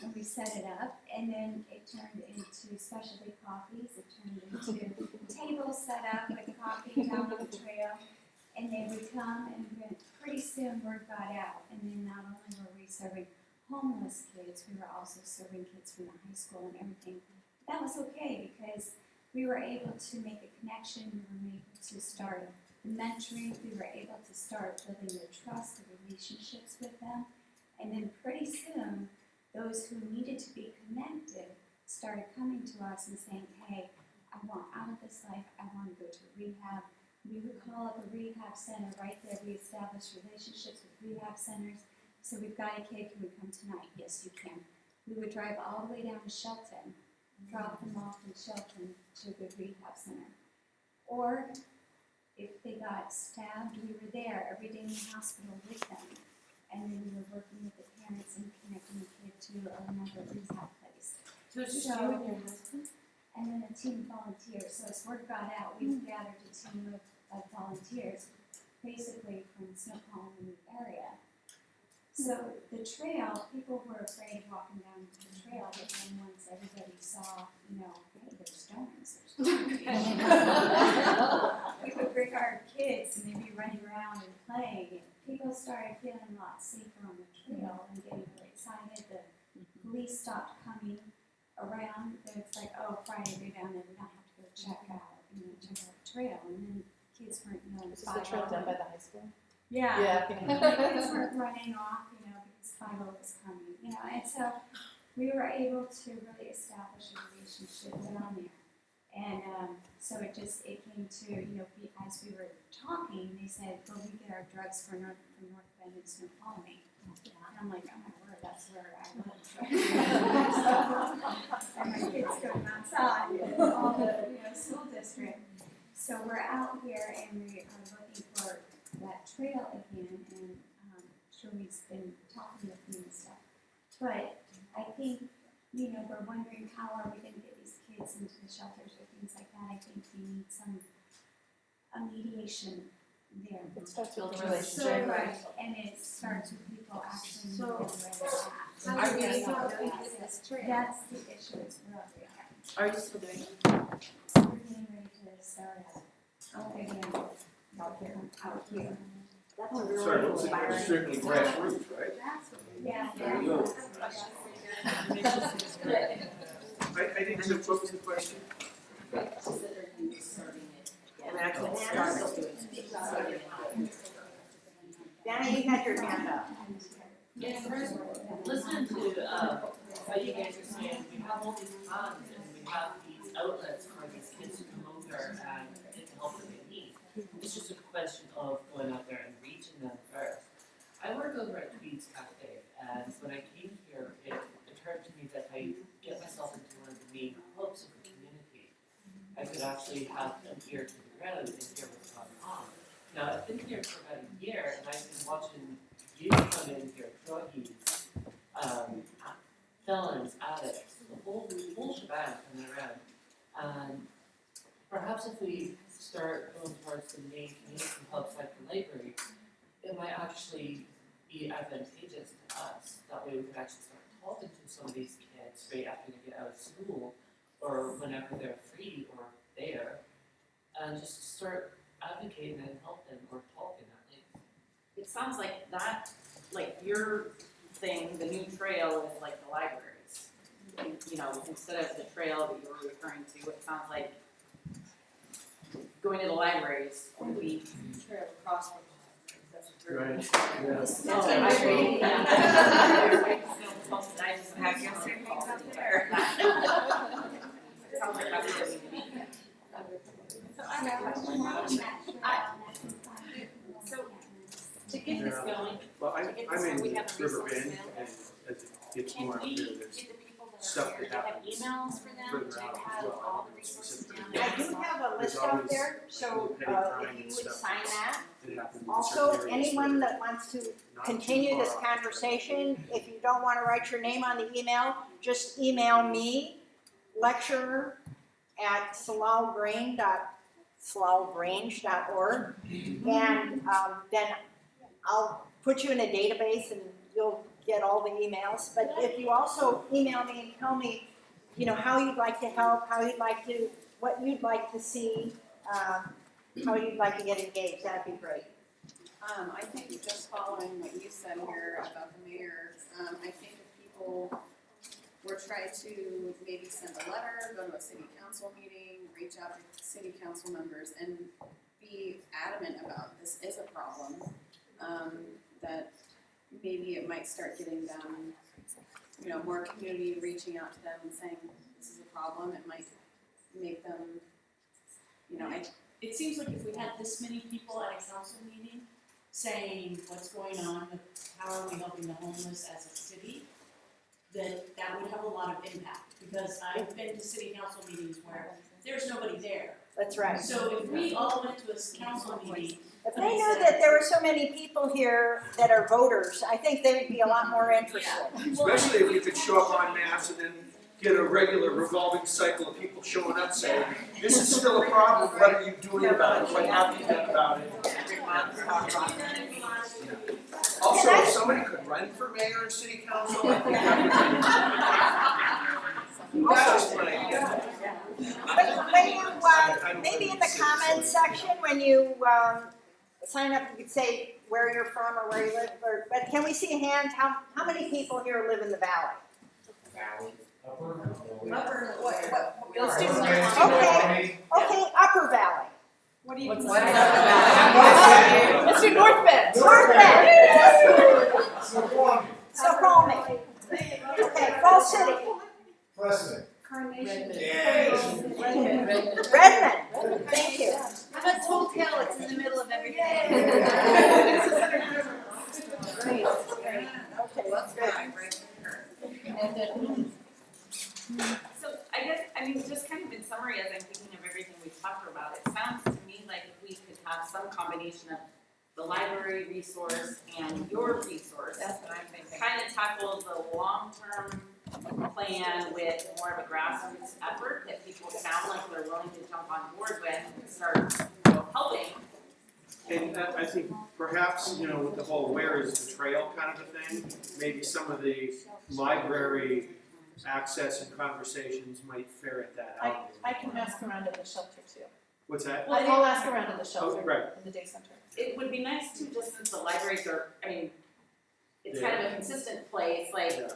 and we set it up, and then it turned into specialty coffees. It turned into tables set up with coffee down on the trail, and they would come, and then pretty soon word got out. And then not only were we serving homeless kids, we were also serving kids from the high school and everything. That was okay because we were able to make a connection. We were able to start the mentoring. We were able to start building their trust, the relationships with them. And then pretty soon, those who needed to be connected started coming to us and saying, hey, I want out of this life. I want to go to rehab. We would call up a rehab center right there. We established relationships with rehab centers. So we've got a kid, can we come tonight? Yes, you can. We would drive all the way down to Shelton, drop them off in Shelton to the rehab center. Or if they got stabbed, we were there every day in the hospital with them. And then we were working with the parents and connecting the kid to another rehab place. So it's just you and your husband? And then a team of volunteers. So as word got out, we've gathered a team of volunteers, basically from Snoqualmie in the area. So the trail, people were afraid of walking down the trail, but then once everybody saw, hey, there's stones, we would bring our kids and they'd be running around and playing. And people started feeling a lot safer on the trail and getting really excited. The police stopped coming around. It's like, oh, Friday we're down there, we don't have to go check out the trail. And then kids weren't, Is this the trail done by the high school? Yeah. Yeah. Kids weren't running off, because 5-0 was coming, and so we were able to really establish a relationship down there. And so it came to, as we were talking, they said, well, we get our drugs from North Bend and Snoqualmie. And I'm like, oh my word, that's where I live. And my kids go to Mount Sod, all the school district. So we're out here and we are looking for that trail again, and Shirley's been talking with me and stuff. But I think, we're wondering how are we going to get these kids into the shelters or things like that. I think we need a mediation there. It starts with So, relationship. right, and it starts with people actually So, moving where are we they're still at. doing this trail? That's the issue, is where we are. Are you still doing it? We're getting ready to start again, out here. Sorry, it's strictly grassroots, right? Yeah. There you go. I didn't know, what was the question? I can't start doing it. Danny, you had your hand up. Yes, listen to what you guys are saying. We have all these funds and we have these outlets for these kids to come over and get the help that they need. It's just a question of going out there and reaching them first. I work over at Tweeds Cafe, and when I came here, it occurred to me that if I get myself into one of the main hubs of the community, I could actually have an ear to the ground and hear what's going on. Now, I've been here for about a year, and I've been watching you come in here, druggies, felons, addicts, the whole shebang coming around. And perhaps if we start going towards the main community hubs like the library, it might actually be advantageous to us. That way we could actually start talking to some of these kids straight after they get out of school, or whenever they're free or there, and just start advocating and helping or talking at least. It sounds like that, like your thing, the new trail is like the libraries. Instead of the trail that you were referring to, it sounds like going to the libraries would be trail across from the libraries. That's what you're Right, That's yeah. what I read, yeah. I just have your things up there. It sounds like that's what we need. So I have a question on that trail. So, to get this going, Well, to get I'm this going, we in have a resource Riverbend, now. and as it gets more up there, there's. Get the people stuff that Do you have happens emails for them? Do further you out as have well. all the resources down I there? do have a There's list out always there, so little petty if crime you and would stuff sign that. that happen in Also, certain areas anyone that that wants to are not continue too this far off. conversation, if you don't want to write your name on the email, just email me, lecturer@salalgrange.org, and then I'll put you in a database and you'll get all the emails. But if you also email me and tell me, you know, how you'd like to help, what you'd like to see, how you'd like to get engaged, that'd be great. I think just following what you said here about the mayor, I think if people were trying to maybe send a letter, go to a city council meeting, reach out to city council members and be adamant about this is a problem, that maybe it might start getting them, you know, more community reaching out to them and saying, this is a problem, it might make them, you know, It seems like if we had this many people at a council meeting saying what's going on, with how are we helping the homeless as a city, that would have a lot of impact, because I've been to city council meetings where there's nobody there. That's right. So if we all went to a council meeting. If they knew that there were so many people here that are voters, I think they would be a lot more interested. Especially if we could show up en masse and then get a regular revolving cycle of people showing up saying, this is still a problem, what are you doing about it, what have you done about it? Also, if somebody could run for mayor and city council, I think that would be. That's just my idea. When you, maybe in the comments section, when you sign up, you could say where you're from or where you live, but can we see a hand? How many people here live in the valley? Okay, Upper Valley. What do you What's consider? Let's do North Bend. North Bend. Snoqualmie. Okay, Falls City. Pleasant. Carnation. Redmond. Redmond. Thank you. How about Toll Hill? It's in the middle of everything. Great. Okay, that's good. So I guess, I mean, just kind of in summary, as I'm thinking of everything we've talked about, it sounds to me like if we could have some combination of the library resource and your resource. That's what I'm thinking. Kind of tackles the long-term plan with more of a grassroots effort that people sound like they're willing to jump on board with and start, you know, helping. And I think perhaps, you know, with the whole where is the trail kind of a thing, maybe some of the library access and conversations might ferret that out. I can ask around at the shelter too. What's that? I'll ask around at the shelter, Oh, right. in the day center. It would be nice too, just since the libraries are, I mean, it's kind of a consistent place, like, Yeah.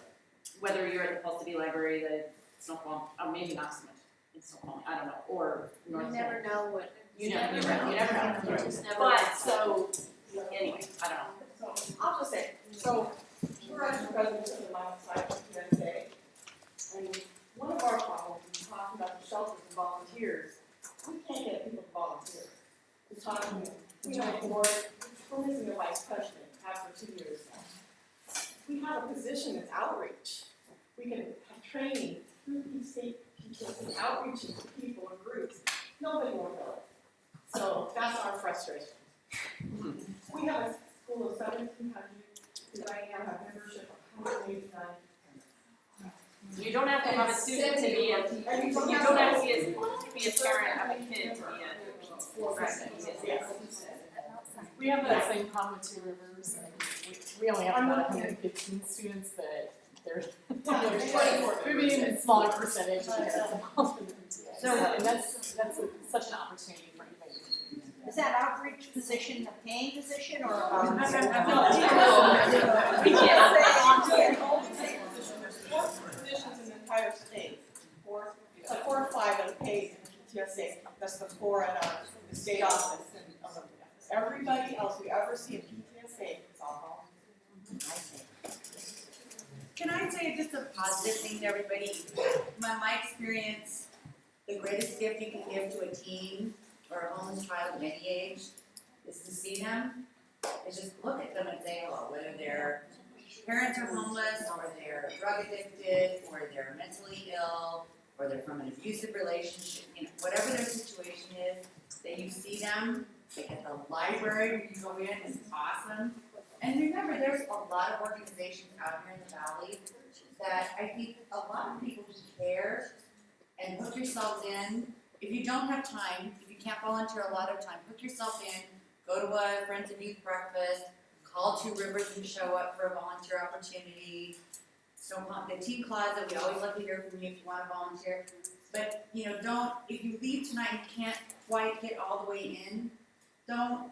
whether you're at the Pulse City Library, the Snoqualmie, or maybe not so much in Snoqualmie, I don't know, or North. You never know what. You never know. You just never know. But, so, anyway, I don't know. So, I'll just say, so, we're actually presidents of the Mount Side PSA, and one of our problems is talking about the shelters and volunteers. We can't get people to volunteer. We're talking, you know, we're missing a vice president after 2 years now. We have a position that's outreach. We can have training through these state teachers and outreaching to people and groups. Nobody will know it. So that's our frustration. We have a school of 1,700, because I have membership of 189. You don't have to have a student to be a, you don't have to be a parent of a kid to be a president. We have that same problem with Two Rivers, and we only have about 115 students, but there's maybe even a smaller percentage of parents involved in the PTA. So, And that's such an opportunity for anybody. Is that outreach position a paying position or a There's 4 positions in the entire state. 4 or 5 that are paid in PTSA. That's the 4 at the state office in Olympia. Everybody else we ever see in PTSA is all volunteer. Can I say just a positive thing to everybody? My experience, the greatest gift you can give to a teen or a homeless child of any age is to see them, is just look at them and say hello, whether they're parents are homeless, or they're drug addicted, or they're mentally ill, or they're from an abusive relationship, you know, whatever their situation is, that you see them, like at the library where you go in, is awesome. And remember, there's a lot of organizations out here in the valley that I think a lot of people just care and hook yourselves in. If you don't have time, if you can't volunteer a lot of time, hook yourself in, go to a Friends of Youth breakfast, call Two Rivers and show up for a volunteer opportunity. So the teen closet, we always love to hear from you if you want to volunteer. But, you know, don't, if you leave tonight and can't quite get all the way in, don't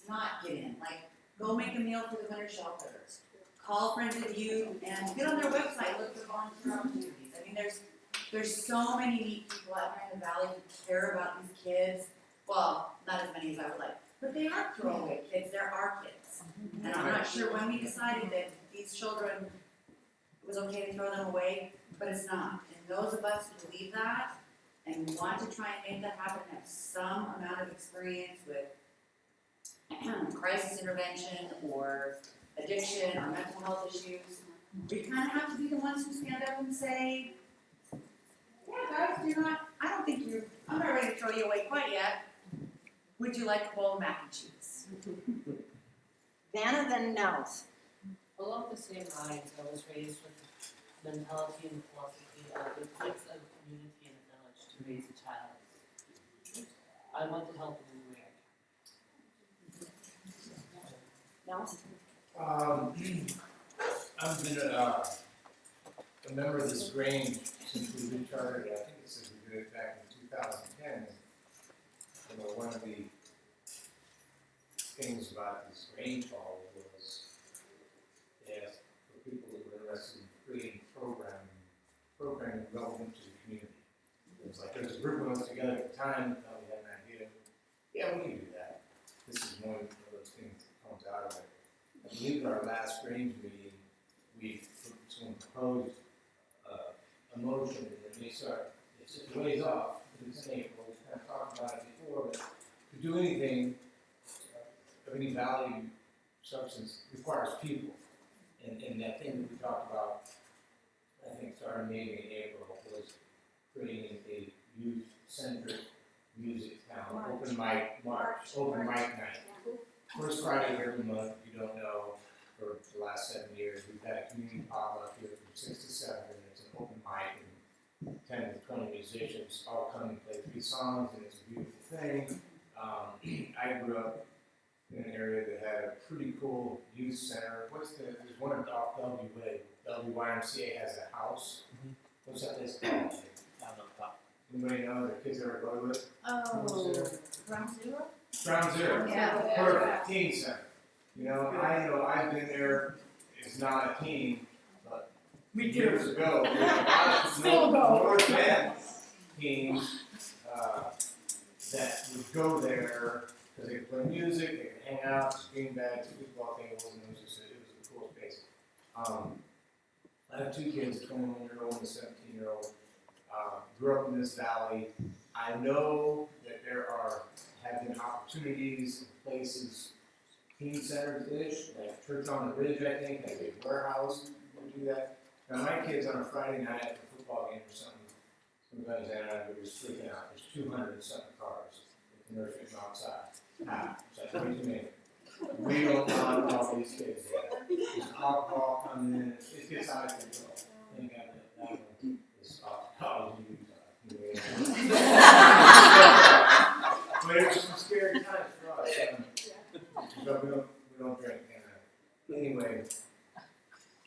not get in. Like, go make a meal for the winter shelters. Call Friends of Youth and get on their website, look for volunteer opportunities. I mean, there's so many neat people out here in the valley who care about these kids. Well, not as many as I would like, but they aren't throwaway kids, they're our kids. And I'm not sure when we decided that these children, it was okay to throw them away, but it's not. And those of us who believe that and want to try and make that happen have some amount of experience with crisis intervention or addiction or mental health issues, we kind of have to be the ones who stand up and say, yeah guys, I don't think I'm not ready to throw you away quite yet. Would you like a bowl of mac and cheese? Vanna then Nels. Along the same lines, I was raised with the mentality and philosophy of it takes a community and a village to raise a child. I want to help in any way I can. Nels? I've been a member of this Grange since we've been chartered. I think it says we did it back in 2010. You know, one of the things about this Grange Hall was they asked for people who were interested in creating programming relevant to the community. It was like there's a group of us together at the time, thought we had an idea. Yeah, we can do that. This is one of those things that comes out of it. I believe at our last Grange meeting, someone proposed a motion, and then it's a ways off, but it's in April, we kind of talked about it before, but to do anything of any value substance requires people. And that thing that we talked about, I think starting maybe in April, was creating a youth-centered music town, open mic night. First Friday of every month, if you don't know, for the last 7 years, we've had a community pop-up here from 6 to 7, and it's an open mic, and 10 to 20 musicians all come and play 3 songs, and it's a beautiful thing. I grew up in an area that had a pretty cool youth center. There's one off Bellevue Way. Bellevue YMCA has a house. What's that place called? Anybody know their kids ever go to it? Oh, Ground Zero? Ground Zero. Yeah. Perfect. Teen center. You know, I know I've been there as not a teen, but years ago, there were a lot of North End teens that would go there because they could play music, they could hang out, screen bags, football tables, and it was a cool space. I have 2 kids, a 21-year-old and a 17-year-old. Grew up in this valley. I know that there have been opportunities, places, teen centers-ish, like Church on the Ridge, I think, like a warehouse would do that. Now my kids on a Friday night at the football game or something, sometimes they were just freaking out. There's 200 and something cars with the nursery outside. It's like way too many. We don't want all these kids yet. There's alcohol coming in, it gets out of control. Thank God that one is alcohol in Utah. But it was some scary times for us. But we don't drink. Anyway,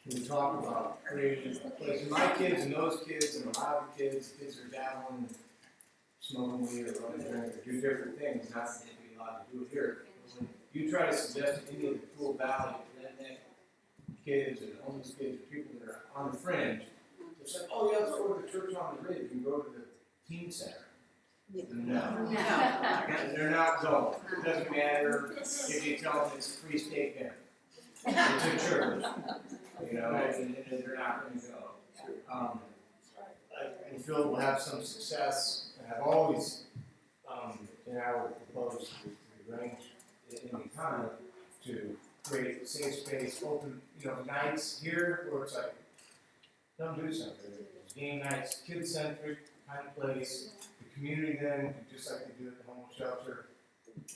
we talk about creating a place. And my kids and those kids and a lot of the kids are dabbling, smoking weed or running drink or do different things, not that they'd be allowed to do it here. When you try to suggest to any of the Pool Valley, redneck kids or homeless kids or people that are on the fringe, they're saying, oh yeah, let's go to the Church on the Ridge and go to the teen center. No. They're not going. It doesn't matter if you tell them it's free steak dinner. It's a church. You know, and they're not going to go. I feel we'll have some success, and I've always, and I would propose to the Grange at any time to create a safe space, open, nights here where it's like, come do something. It's game nights, kid-centric kind of place. The community then, just like they do at the homeless shelter,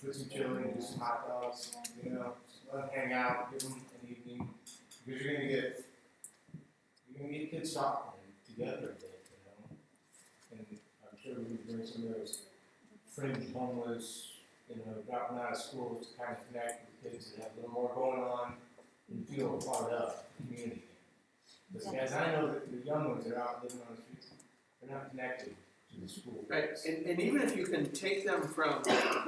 put some chili, do some hot dogs, let them hang out, give them an evening. Because you're gonna get kids talking together a bit, And I'm sure we can bring some of those fringe homeless, dropping out of school to kind of connect with kids that have a little more going on and feel a part of the community. Because as I know that the young ones that are out living on the streets, they're not connected to the school. Right, and even if you can take them from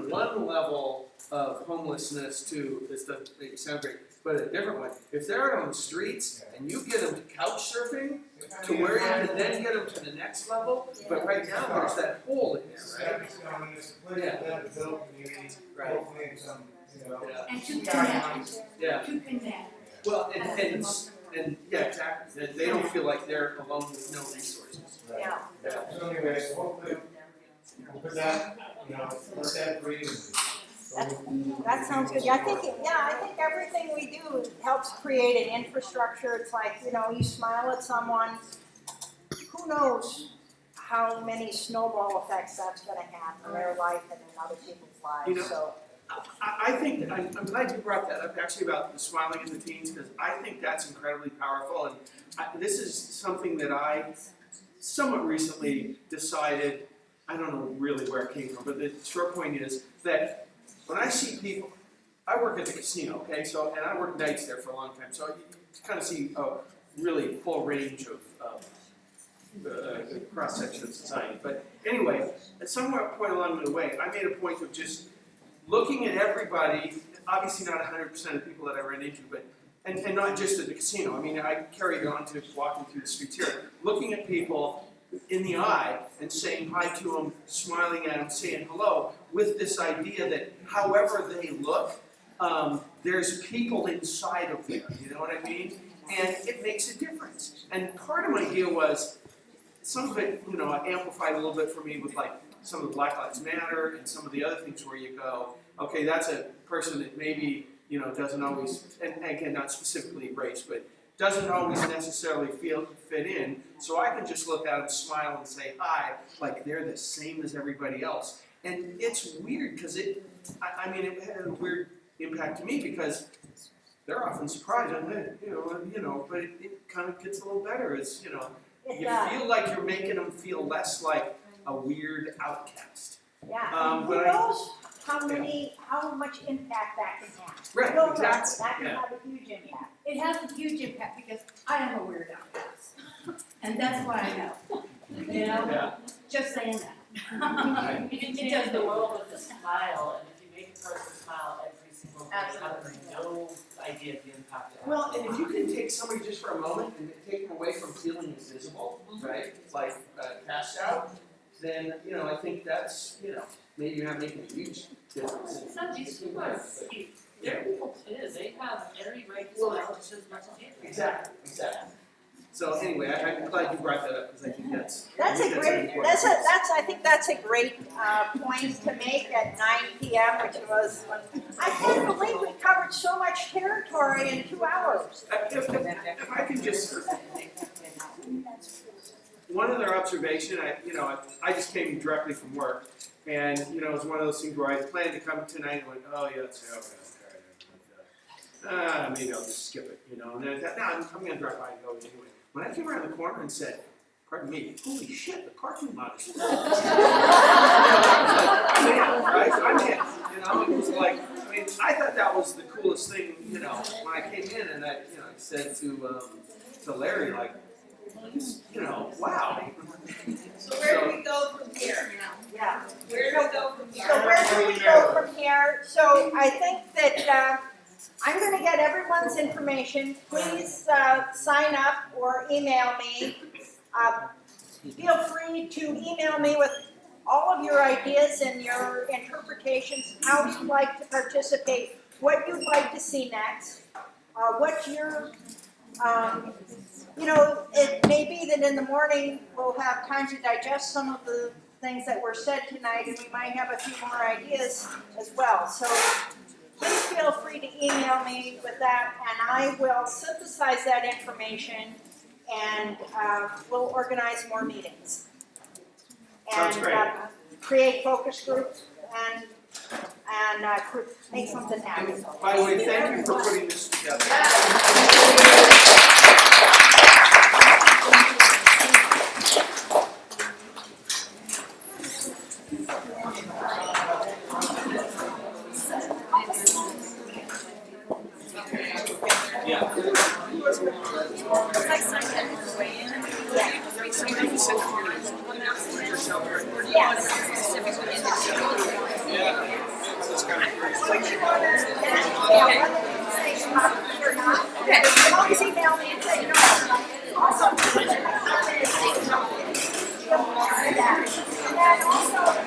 one level of homelessness to, this doesn't make it sound great, but a different one. If they're out on the streets and you get them to couch surfing, to where you can then get them to the next level, but right now there's that hole in there, right? It's a place for them to build community, Right. hopefully in some, And to guidelines. connect, Yeah. to connect. Well, and yeah, exactly, they don't feel like they're alone with no resources. Right. Yeah. So anyways, hopefully, we'll put that, let that breathe. That sounds good. Yeah, I think everything we do helps create an infrastructure. It's like, you smile at someone, who knows how many snowball effects that's gonna have in their life and in other people's lives, so. I think, I'm glad you brought that up actually about the smiling in the teens, because I think that's incredibly powerful. And this is something that I somewhat recently decided, I don't know really where it came from, but the short point is that when I see people, I work at the casino, okay, and I worked nights there for a long time, so you kind of see a really full range of cross-section of society. But anyway, at some point along the way, I made a point of just looking at everybody, obviously not 100% of people that I ran into, but and not just at the casino. I mean, I carried on to walking through the streets here, looking at people in the eye and saying hi to them, smiling at them, saying hello, with this idea that however they look, there's people inside of them, you know what I mean? And it makes a difference. And part of my deal was, some of it, amplified a little bit for me with like some of the Black Lives Matter and some of the other things where you go, okay, that's a person that maybe, doesn't always, and again, not specifically race, but doesn't always necessarily fit in, so I can just look at them, smile, and say hi, like they're the same as everybody else. And it's weird, because it had a weird impact to me, because they're often surprised, and but it kind of gets a little better, as, you feel like you're making them feel less like a weird outcast. Yeah, and who knows how much impact that can have. Right, No, exactly, that can yeah. have a huge impact. It has a huge impact because I am a weird outcast. And that's why I know, Yeah. just saying that. You can change the world with a smile, and if you make a person smile every single day, you have no idea of the impact it has. Well, and if you can take somebody just for a moment and take them away from feeling invisible, right, like cast out, then, I think that's, maybe you're not making a huge difference. Some these people are sweet. They're people too, they have every right to smile just as much as you do. Exactly. So anyway, I'm glad you brought that up, because I think that's. That's I a think great, an important piece. I think that's a great point to make at 9 p.m., which was, I can't believe we covered so much territory in 2 hours. If I can just, one other observation, I just came directly from work, and, it was one of those things where I planned to come tonight and went, oh, yeah, that's okay. Maybe I'll just skip it, and then I thought, no, I'm gonna drive by and go anyway. When I came around the corner and said, pardon me, holy shit, the parking lot is full. I'm in, it was like, I thought that was the coolest thing, when I came in, and I said to Larry, like, wow. So where do we go from here? Yeah. Where do we go from here? So where do we go from here? So I think that I'm going to get everyone's information. Please sign up or email me. Feel free to email me with all of your ideas and your interpretations, how you'd like to participate, what you'd like to see next, what your, it may be that in the morning we'll have time to digest some of the things that were said tonight, and we might have a few more ideas as well. So please feel free to email me with that, and I will synthesize that information, and we'll organize more meetings. Sounds And great. create focus groups and make something happen. By the way, thank you for putting this together. And then also